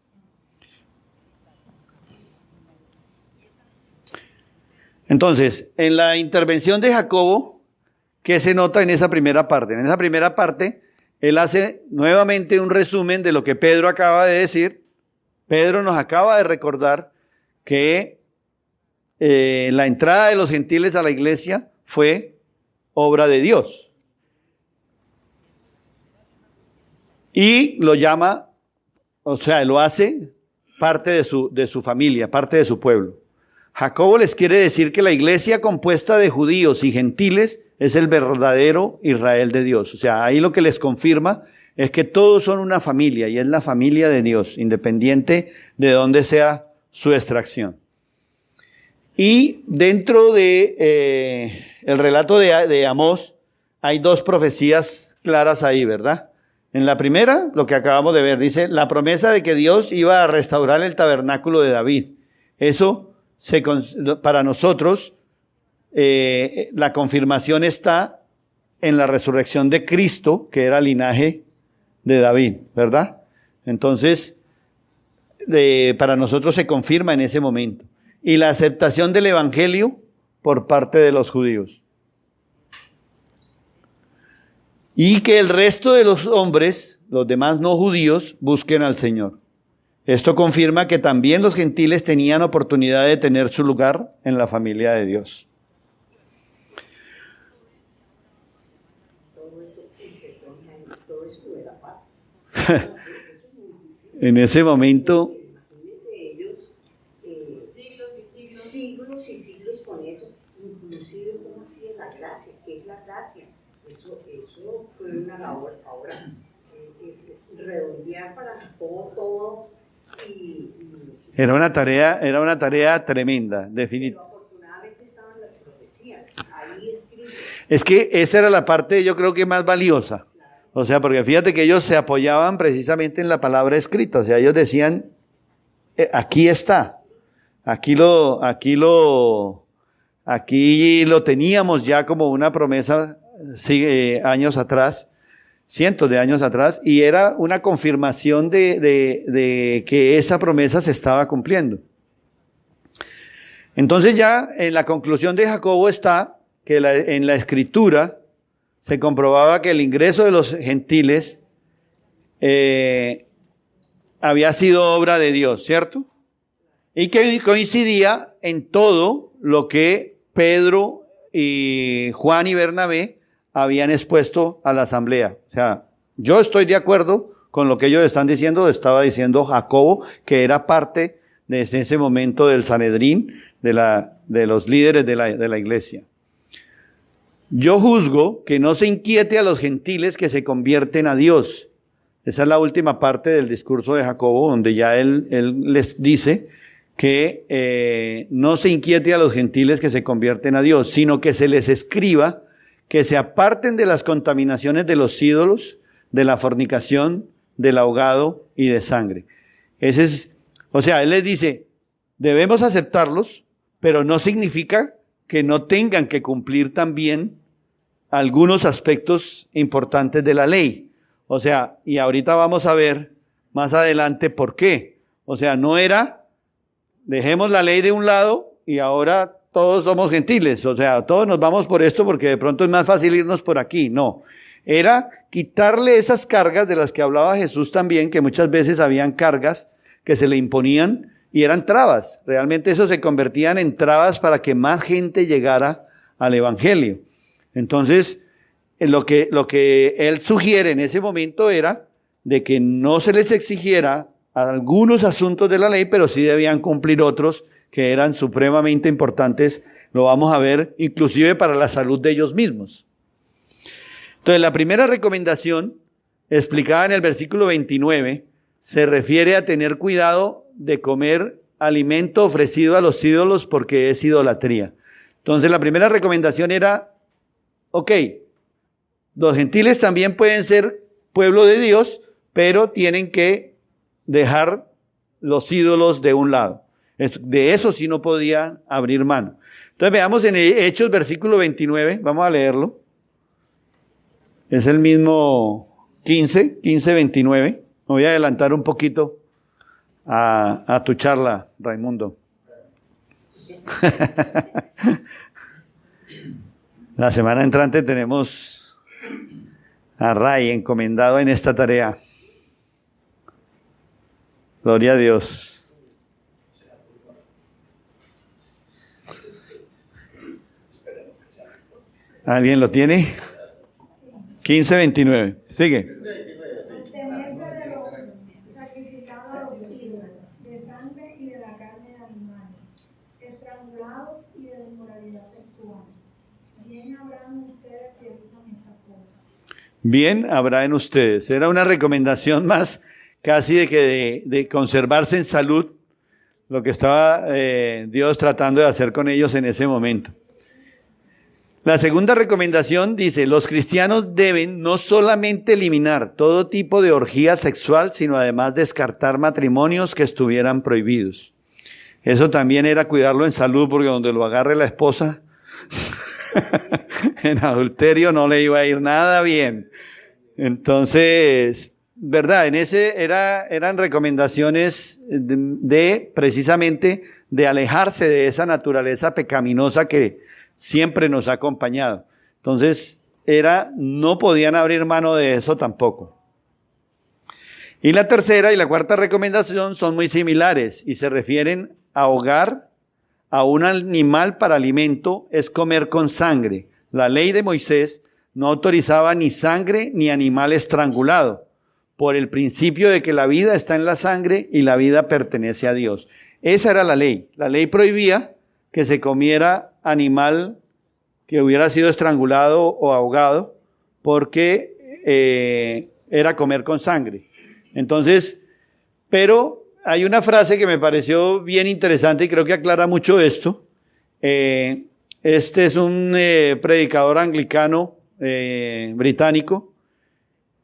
Entonces, en la intervención de Jacobo, ¿qué se nota en esa primera parte? En esa primera parte, él hace nuevamente un resumen de lo que Pedro acaba de decir. Pedro nos acaba de recordar que la entrada de los gentiles a la iglesia fue obra de Dios. Y lo llama, o sea, lo hace parte de su familia, parte de su pueblo. Jacobo les quiere decir que la iglesia compuesta de judíos y gentiles es el verdadero Israel de Dios. O sea, ahí lo que les confirma es que todos son una familia y es la familia de Dios, independiente de dónde sea su extracción. Y dentro de el relato de Amós hay dos profecías claras ahí, ¿verdad? En la primera, lo que acabamos de ver, dice la promesa de que Dios iba a restaurar el tabernáculo de David. Eso para nosotros, la confirmación está en la resurrección de Cristo, que era linaje de David, ¿verdad? Entonces, para nosotros se confirma en ese momento. Y la aceptación del evangelio por parte de los judíos. Y que el resto de los hombres, los demás no judíos, busquen al Señor. Esto confirma que también los gentiles tenían oportunidad de tener su lugar en la familia de Dios. En ese momento, siglos y siglos con eso, inclusive cómo hacía la gracia, ¿qué es la gracia? Eso fue una labor ahora, redondear para todo y era una tarea tremenda, definitivamente. Pero afortunadamente estaban las profecías ahí escritas. Es que esa era la parte, yo creo que más valiosa, O sea, porque fíjate que ellos se apoyaban precisamente en la palabra escrita. O sea, ellos decían, aquí está, aquí lo teníamos ya como una promesa años atrás, cientos de años atrás, y era una confirmación de que esa promesa se estaba cumpliendo. Entonces ya en la conclusión de Jacobo está que en la escritura se comprobaba que el ingreso de los gentiles había sido obra de Dios, ¿cierto? Y que coincidía en todo lo que Pedro y Juan y Bernabé habían expuesto a la asamblea. O sea, yo estoy de acuerdo con lo que ellos están diciendo, estaba diciendo Jacobo, que era parte desde ese momento del Sanedrín, de los líderes de la iglesia. Yo juzgo que no se inquiete a los gentiles que se convierten a Dios. Esa es la última parte del discurso de Jacobo, donde ya él les dice que no se inquiete a los gentiles que se convierten a Dios, sino que se les escriba que se aparten de las contaminaciones de los ídolos, de la fornicación, del ahogado y de sangre. O sea, él les dice, debemos aceptarlos, pero no significa que no tengan que cumplir también algunos aspectos importantes de la ley. O sea, y ahorita vamos a ver más adelante por qué. O sea, no era, dejemos la ley de un lado y ahora todos somos gentiles. O sea, todos nos vamos por esto porque de pronto es más fácil irnos por aquí. No, era quitarle esas cargas de las que hablaba Jesús también, que muchas veces habían cargas que se le imponían y eran trabas. Realmente eso se convertían en trabas para que más gente llegara al evangelio. Entonces, lo que él sugiere en ese momento era de que no se les exigiera algunos asuntos de la ley, pero sí debían cumplir otros que eran supremamente importantes. Lo vamos a ver inclusive para la salud de ellos mismos. Entonces, la primera recomendación, explicada en el versículo 29, se refiere a tener cuidado de comer alimento ofrecido a los ídolos porque es idolatría. Entonces, la primera recomendación era, ok, los gentiles también pueden ser pueblo de Dios, pero tienen que dejar los ídolos de un lado. De eso sí no podían abrir mano. Entonces veamos en Hechos versículo 29, vamos a leerlo. Es el mismo 15:29. Me voy a adelantar un poquito a tu charla, Raimundo. La semana entrante tenemos a Ray encomendado en esta tarea. Gloria a Dios. ¿Alguien lo tiene? 15:29. Sigue. Bien habrá en ustedes. Era una recomendación más casi de conservarse en salud, lo que estaba Dios tratando de hacer con ellos en ese momento. La segunda recomendación dice, los cristianos deben no solamente eliminar todo tipo de orgía sexual, sino además descartar matrimonios que estuvieran prohibidos. Eso también era cuidarlo en salud, porque donde lo agarre la esposa en adulterio no le iba a ir nada bien. Entonces, ¿verdad? En ese eran recomendaciones precisamente de alejarse de esa naturaleza pecaminosa que siempre nos ha acompañado. Entonces, no podían abrir mano de eso tampoco. Y la tercera y la cuarta recomendación son muy similares y se refieren a ahogar a un animal para alimento es comer con sangre. La ley de Moisés no autorizaba ni sangre ni animal estrangulado, por el principio de que la vida está en la sangre y la vida pertenece a Dios. Esa era la ley. La ley prohibía que se comiera animal que hubiera sido estrangulado o ahogado, porque era comer con sangre. Entonces, pero hay una frase que me pareció bien interesante y creo que aclara mucho esto. Este es un predicador anglicano británico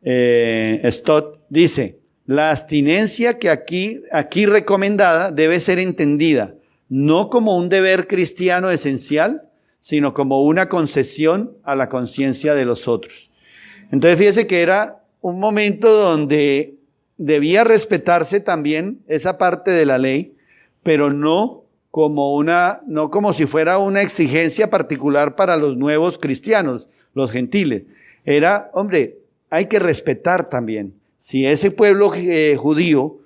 Stott, dice, la abstinencia que aquí recomendada debe ser entendida no como un deber cristiano esencial, sino como una concesión a la conciencia de los otros. Entonces fíjese que era un momento donde debía respetarse también esa parte de la ley, pero no como si fuera una exigencia particular para los nuevos cristianos, los gentiles. Era, hombre, hay que respetar también. Si ese pueblo judío,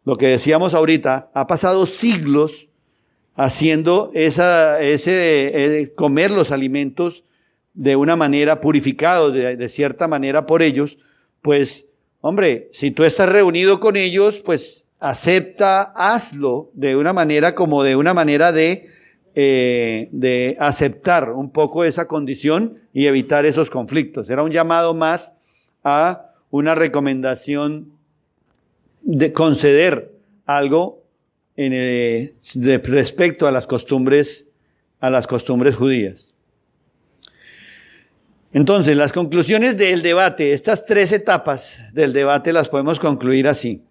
lo que decíamos ahorita, ha pasado siglos haciendo comer los alimentos de una manera purificados, de cierta manera por ellos, pues, hombre, si tú estás reunido con ellos, pues acepta, hazlo de una manera de aceptar un poco esa condición y evitar esos conflictos. Era un llamado más a una recomendación de conceder algo respecto a las costumbres judías. Entonces, las conclusiones del debate, estas 3 etapas del debate las podemos concluir así.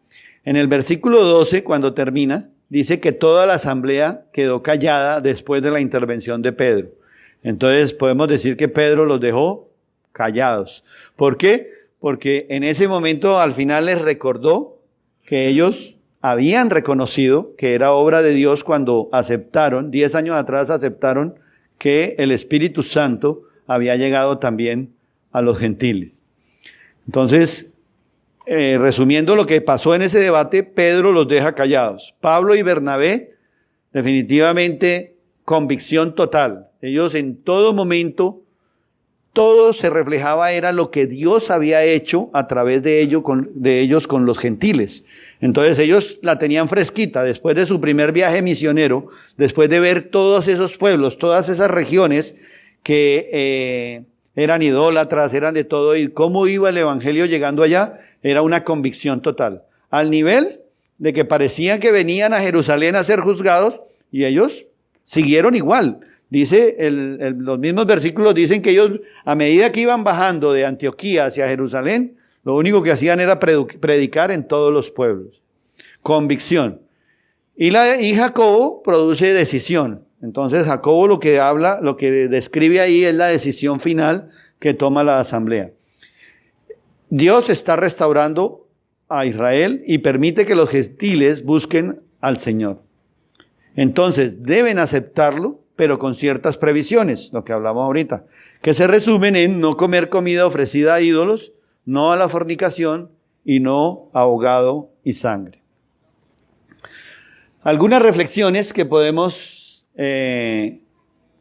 En el versículo 12, cuando termina, dice que toda la asamblea quedó callada después de la intervención de Pedro. Entonces podemos decir que Pedro los dejó callados. ¿Por qué? Porque en ese momento al final les recordó que ellos habían reconocido que era obra de Dios cuando aceptaron, 10 años atrás aceptaron que el Espíritu Santo había llegado también a los gentiles. Entonces, resumiendo lo que pasó en ese debate, Pedro los deja callados. Pablo y Bernabé, definitivamente, convicción total. Ellos en todo momento, todo se reflejaba, era lo que Dios había hecho a través de ellos con los gentiles. Entonces ellos la tenían fresquita, después de su primer viaje misionero, después de ver todos esos pueblos, todas esas regiones que eran idólatras, eran de todo, y cómo iba el evangelio llegando allá, era una convicción total, al nivel de que parecían que venían a Jerusalén a ser juzgados y ellos siguieron igual. Dice, los mismos versículos dicen que ellos, a medida que iban bajando de Antioquía hacia Jerusalén, lo único que hacían era predicar en todos los pueblos. Convicción. Y Jacobo produce decisión. Entonces Jacobo lo que describe ahí es la decisión final que toma la asamblea. Dios está restaurando a Israel y permite que los gentiles busquen al Señor. Entonces deben aceptarlo, pero con ciertas previsiones, lo que hablamos ahorita, que se resumen en no comer comida ofrecida a ídolos, no a la fornicación y no a ahogado y sangre. Algunas reflexiones que podemos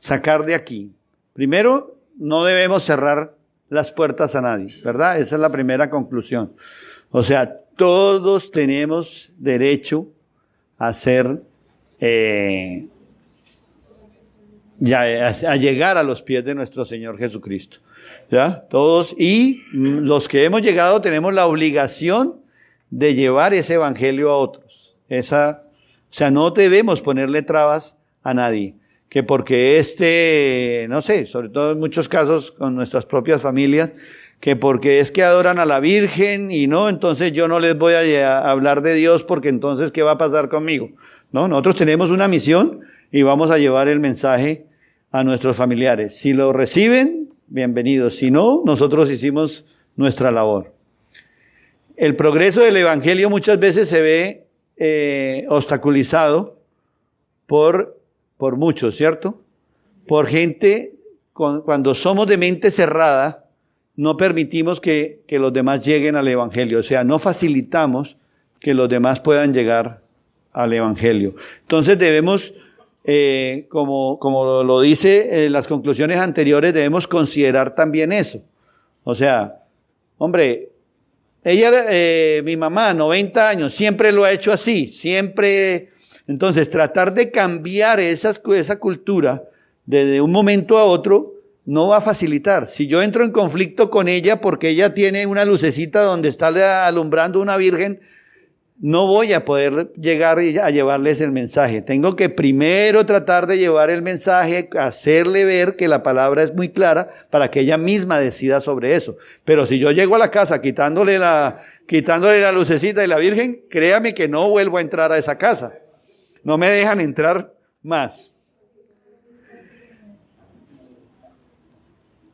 sacar de aquí. Primero, no debemos cerrar las puertas a nadie, ¿verdad? Esa es la primera conclusión. O sea, todos tenemos derecho a ser, a llegar a los pies de nuestro Señor Jesucristo, ¿ya? Todos, y los que hemos llegado tenemos la obligación de llevar ese evangelio a otros. O sea, no debemos ponerle trabas a nadie. Que porque no sé, sobre todo en muchos casos con nuestras propias familias, que porque es que adoran a la Virgen y no, entonces yo no les voy a hablar de Dios porque entonces ¿qué va a pasar conmigo? No, nosotros tenemos una misión y vamos a llevar el mensaje a nuestros familiares. Si lo reciben, bienvenidos. Si no, nosotros hicimos nuestra labor. El progreso del evangelio muchas veces se ve obstaculizado por muchos, ¿cierto? Por gente, cuando somos de mente cerrada, no permitimos que los demás lleguen al evangelio. O sea, no facilitamos que los demás puedan llegar al evangelio. Entonces debemos, como lo dice en las conclusiones anteriores, debemos considerar también eso. O sea, hombre, mi mamá, 90 años, siempre lo ha hecho así, siempre. Entonces, tratar de cambiar esa cultura de un momento a otro no va a facilitar. Si yo entro en conflicto con ella porque ella tiene una lucecita donde está alumbrando una virgen, no voy a poder llegar a llevarles el mensaje. Tengo que primero tratar de llevar el mensaje, hacerle ver que la palabra es muy clara para que ella misma decida sobre eso. Pero si yo llego a la casa quitándole la lucecita y la Virgen, créame que no vuelvo a entrar a esa casa. No me dejan entrar más.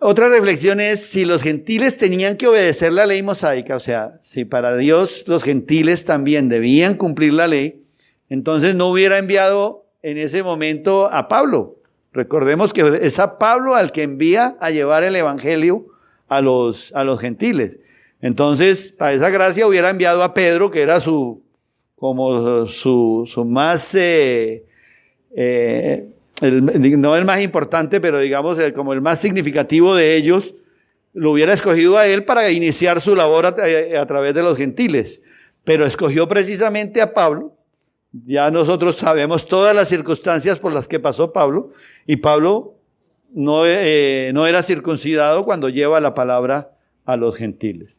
Otra reflexión es si los gentiles tenían que obedecer la ley mosaica, o sea, si para Dios los gentiles también debían cumplir la ley, entonces no hubiera enviado en ese momento a Pablo. Recordemos que es a Pablo al que envía a llevar el evangelio a los gentiles. Entonces, para esa gracia hubiera enviado a Pedro, que era su más no el más importante, pero digamos como el más significativo de ellos, lo hubiera escogido a él para iniciar su labor a través de los gentiles. Pero escogió precisamente a Pablo. Ya nosotros sabemos todas las circunstancias por las que pasó Pablo, y Pablo no era circuncidado cuando lleva la palabra a los gentiles.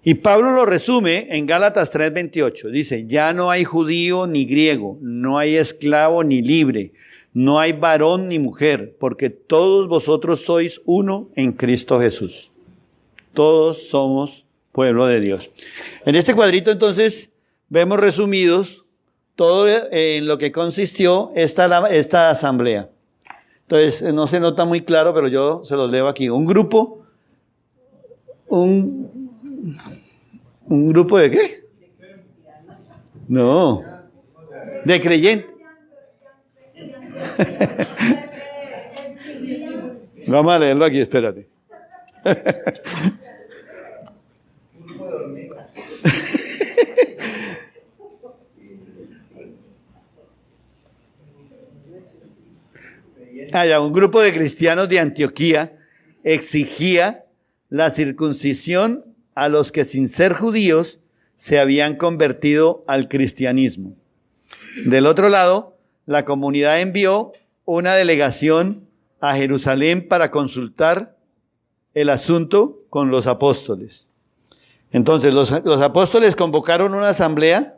Y Pablo lo resume en Gálatas 3:28. Dice, ya no hay judío ni griego, no hay esclavo ni libre, no hay varón ni mujer, porque todos vosotros sois uno en Cristo Jesús. Todos somos pueblo de Dios. En este cuadrito entonces vemos resumidos todo en lo que consistió esta asamblea. Entonces no se nota muy claro, pero yo se los leo aquí. Un grupo de qué? No, de creyentes. Vamos a leerlo aquí, espérate. Un grupo de cristianos de Antioquía exigía la circuncisión a los que sin ser judíos se habían convertido al cristianismo. Del otro lado, la comunidad envió una delegación a Jerusalén para consultar el asunto con los apóstoles. Entonces, los apóstoles convocaron una asamblea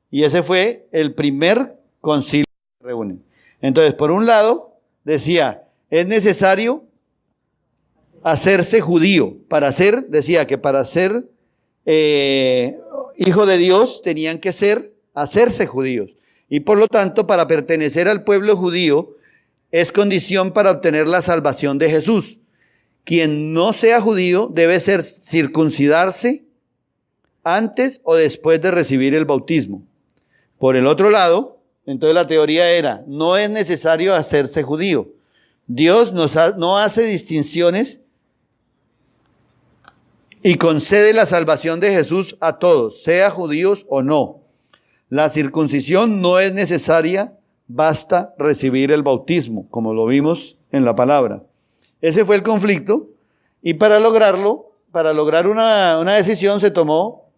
y ese fue el primer concilio que se reúne. Entonces, por un lado, decía, es necesario hacerse judío. Decía que para ser hijo de Dios tenían que hacerse judíos. Y por lo tanto, para pertenecer al pueblo judío es condición para obtener la salvación de Jesús. Quien no sea judío debe circuncidarse antes o después de recibir el bautismo. Por el otro lado, entonces la teoría era, no es necesario hacerse judío. Dios no hace distinciones y concede la salvación de Jesús a todos, sea judíos o no. La circuncisión no es necesaria, basta recibir el bautismo, como lo vimos en la palabra. Ese fue el conflicto, y para lograr una decisión se tomó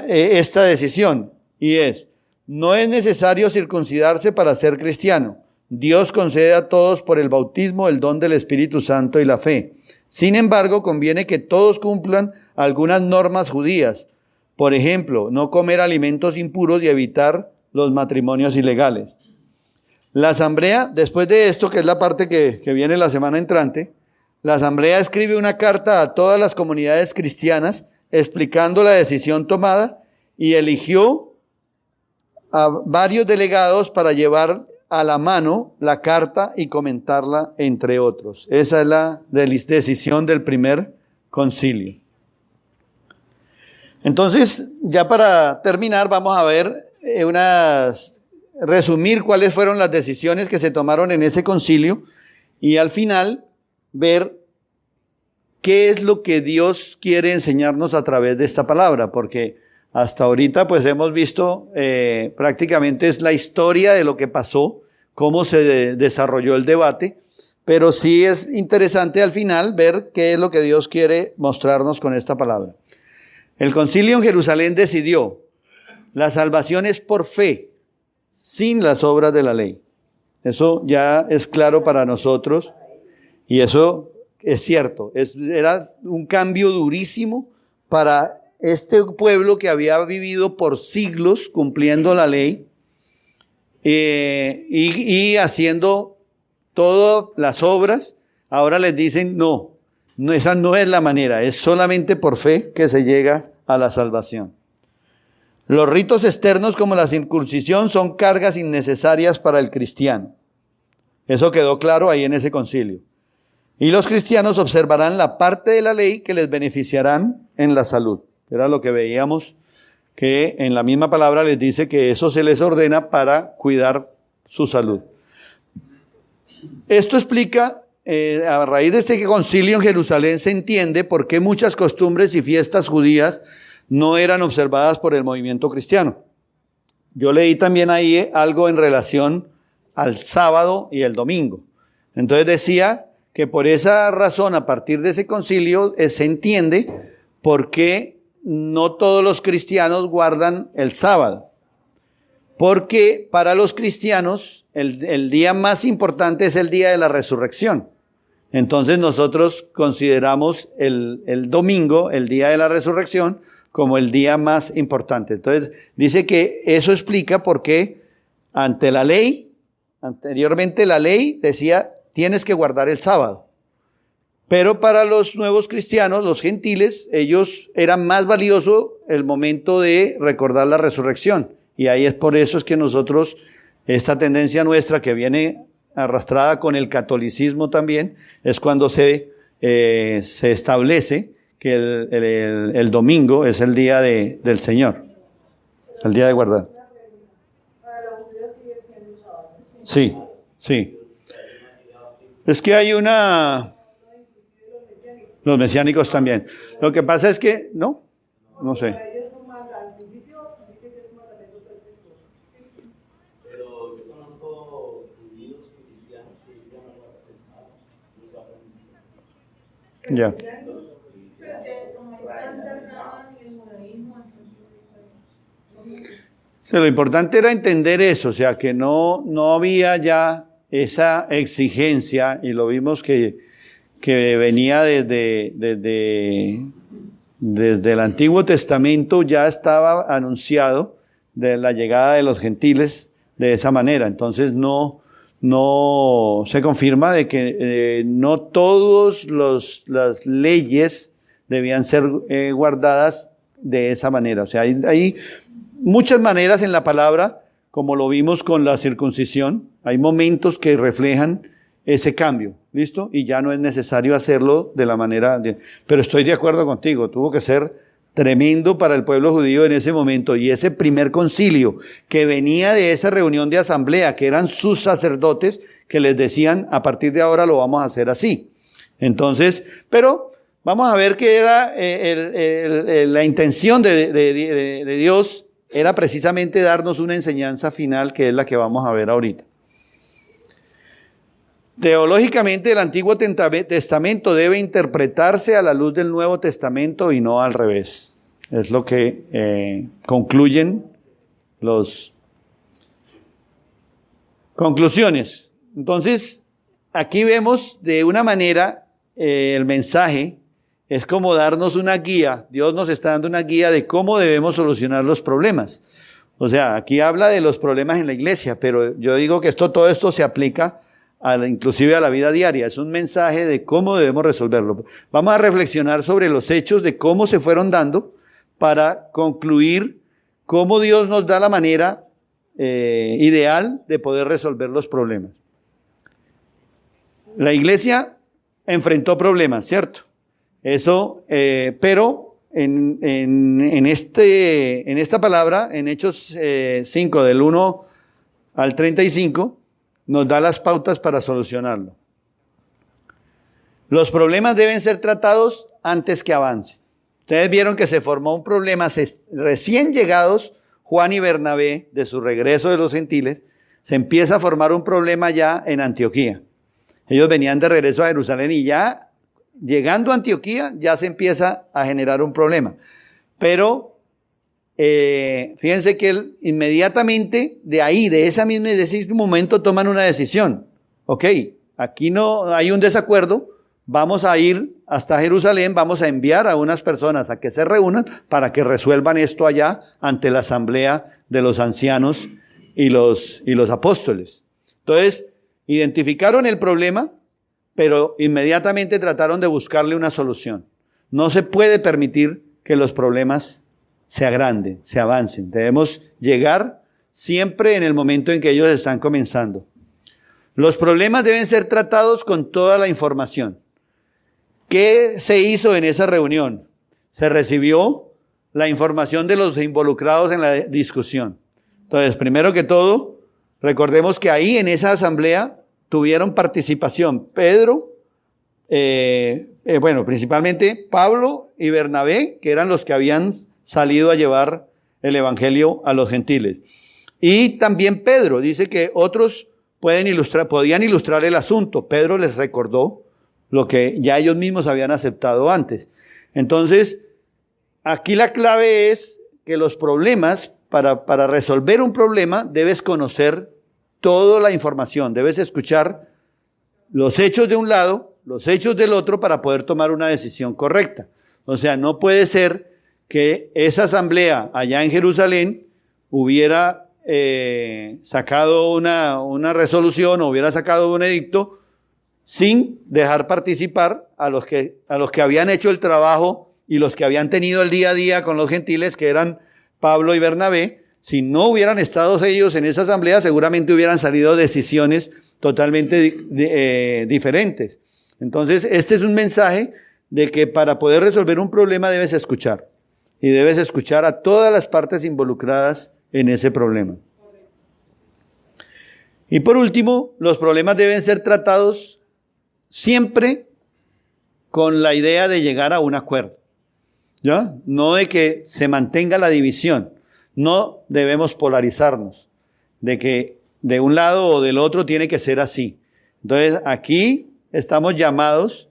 esta decisión, y es, no es necesario circuncidarse para ser cristiano. Dios concede a todos por el bautismo el don del Espíritu Santo y la fe. Sin embargo, conviene que todos cumplan algunas normas judías. Por ejemplo, no comer alimentos impuros y evitar los matrimonios ilegales. La asamblea, después de esto, que es la parte que viene la semana entrante, la asamblea escribe una carta a todas las comunidades cristianas explicando la decisión tomada y eligió a varios delegados para llevar a la mano la carta y comentarla entre otros. Esa es la decisión del primer concilio. Entonces, ya para terminar, vamos a ver resumir cuáles fueron las decisiones que se tomaron en ese concilio y al final ver qué es lo que Dios quiere enseñarnos a través de esta palabra, porque hasta ahorita pues hemos visto prácticamente es la historia de lo que pasó, cómo se desarrolló el debate, pero sí es interesante al final ver qué es lo que Dios quiere mostrarnos con esta palabra. El concilio en Jerusalén decidió, la salvación es por fe, sin las obras de la ley. Eso ya es claro para nosotros y eso es cierto. Era un cambio durísimo para este pueblo que había vivido por siglos cumpliendo la ley y haciendo todas las obras, ahora les dicen no, esa no es la manera, es solamente por fe que se llega a la salvación. Los ritos externos como la circuncisión son cargas innecesarias para el cristiano. Eso quedó claro ahí en ese concilio. Y los cristianos observarán la parte de la ley que les beneficiarán en la salud. Era lo que veíamos, que en la misma palabra les dice que eso se les ordena para cuidar su salud. Esto explica, a raíz de este concilio en Jerusalén se entiende por qué muchas costumbres y fiestas judías no eran observadas por el movimiento cristiano. Yo leí también ahí algo en relación al sábado y el domingo. Entonces decía que por esa razón, a partir de ese concilio, se entiende por qué no todos los cristianos guardan el sábado. Porque para los cristianos el día más importante es el día de la resurrección. Entonces nosotros consideramos el domingo, el día de la resurrección, como el día más importante. Entonces dice que eso explica por qué ante la ley, anteriormente la ley decía tienes que guardar el sábado. Pero para los nuevos cristianos, los gentiles, ellos eran más valioso el momento de recordar la resurrección. Y ahí es por eso es que nosotros, esta tendencia nuestra que viene arrastrada con el catolicismo también, es cuando se establece que el domingo es el día del Señor, el día de guardar. Sí, sí. Es que hay los mesiánicos también. Lo que pasa es que, no sé. Pero yo conozco judíos cristianos que dicen Ya. Sí, lo importante era entender eso, o sea, que no había ya esa exigencia, y lo vimos que venía desde el Antiguo Testamento, ya estaba anunciado de la llegada de los gentiles de esa manera. Entonces no se confirma de que no todas las leyes debían ser guardadas de esa manera. O sea, hay muchas maneras en la palabra, como lo vimos con la circuncisión. Hay momentos que reflejan ese cambio, ¿listo? Y ya no es necesario hacerlo de la manera pero estoy de acuerdo contigo, tuvo que ser tremendo para el pueblo judío en ese momento. Y ese primer concilio que venía de esa reunión de asamblea, que eran sus sacerdotes, que les decían, a partir de ahora lo vamos a hacer así. Entonces, pero vamos a ver que era la intención de Dios, era precisamente darnos una enseñanza final, que es la que vamos a ver ahorita. Teológicamente, el Antiguo Testamento debe interpretarse a la luz del Nuevo Testamento y no al revés. Es lo que concluyen las conclusiones. Entonces, aquí vemos de una manera el mensaje es como darnos una guía. Dios nos está dando una guía de cómo debemos solucionar los problemas. O sea, aquí habla de los problemas en la iglesia, pero yo digo que todo esto se aplica inclusive a la vida diaria. Es un mensaje de cómo debemos resolverlo. Vamos a reflexionar sobre los hechos de cómo se fueron dando para concluir cómo Dios nos da la manera ideal de poder resolver los problemas. La iglesia enfrentó problemas, ¿cierto? Eso, pero en esta palabra, en Hechos 5, del 1 al 35, nos da las pautas para solucionarlo. Los problemas deben ser tratados antes que avancen. Ustedes vieron que se formó un problema recién llegados, Juan y Bernabé, de su regreso de los gentiles, se empieza a formar un problema ya en Antioquía. Ellos venían de regreso a Jerusalén y ya llegando a Antioquía ya se empieza a generar un problema. Pero fíjense que inmediatamente de ahí, de ese mismo momento, toman una decisión. Ok, aquí no hay un desacuerdo, vamos a ir hasta Jerusalén, vamos a enviar a unas personas a que se reúnan para que resuelvan esto allá ante la asamblea de los ancianos y los apóstoles. Entonces, identificaron el problema, pero inmediatamente trataron de buscarle una solución. No se puede permitir que los problemas se agranden, se avancen. Debemos llegar siempre en el momento en que ellos están comenzando. Los problemas deben ser tratados con toda la información. ¿Qué se hizo en esa reunión? Se recibió la información de los involucrados en la discusión. Entonces, primero que todo, recordemos que ahí en esa asamblea tuvieron participación Pedro, principalmente Pablo y Bernabé, que eran los que habían salido a llevar el evangelio a los gentiles. Y también Pedro, dice que otros podían ilustrar el asunto. Pedro les recordó lo que ya ellos mismos habían aceptado antes. Entonces, aquí la clave es que los problemas, para resolver un problema, debes conocer toda la información, debes escuchar los hechos de un lado, los hechos del otro, para poder tomar una decisión correcta. O sea, no puede ser que esa asamblea allá en Jerusalén hubiera sacado una resolución o hubiera sacado un edicto sin dejar participar a los que habían hecho el trabajo y los que habían tenido el día a día con los gentiles, que eran Pablo y Bernabé. Si no hubieran estado ellos en esa asamblea, seguramente hubieran salido decisiones totalmente diferentes. Entonces, este es un mensaje de que para poder resolver un problema debes escuchar. Y debes escuchar a todas las partes involucradas en ese problema. Y por último, los problemas deben ser tratados siempre con la idea de llegar a un acuerdo, ¿ya? No de que se mantenga la división. No debemos polarizarnos, de que de un lado o del otro tiene que ser así. Entonces, aquí estamos llamados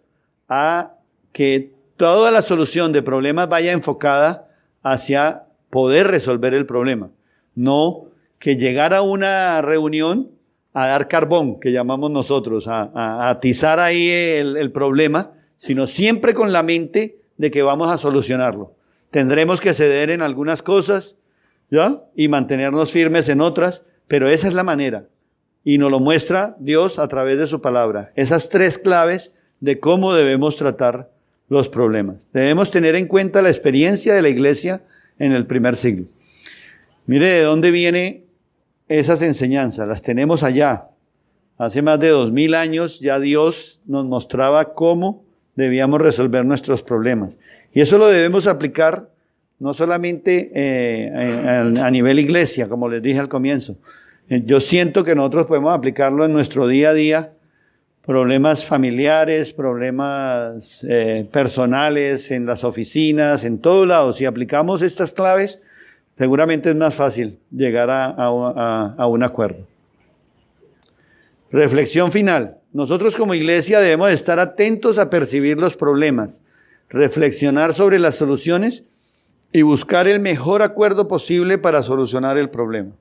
a que toda la solución de problemas vaya enfocada hacia poder resolver el problema. No que llegar a una reunión a dar carbón, que llamamos nosotros, a atizar ahí el problema, sino siempre con la mente de que vamos a solucionarlo. Tendremos que ceder en algunas cosas, ¿ya? Y mantenernos firmes en otras, pero esa es la manera. Y nos lo muestra Dios a través de su palabra. Esas 3 claves de cómo debemos tratar los problemas. Debemos tener en cuenta la experiencia de la iglesia en el primer siglo. Mire de dónde vienen esas enseñanzas. Las tenemos allá. Hace más de 2000 años ya Dios nos mostraba cómo debíamos resolver nuestros problemas. Y eso lo debemos aplicar no solamente a nivel iglesia, como les dije al comienzo. Yo siento que nosotros podemos aplicarlo en nuestro día a día, problemas familiares, problemas personales, en las oficinas, en todos lados. Si aplicamos estas claves, seguramente es más fácil llegar a un acuerdo. Reflexión final. Nosotros como iglesia debemos estar atentos a percibir los problemas, reflexionar sobre las soluciones y buscar el mejor acuerdo posible para solucionar el problema.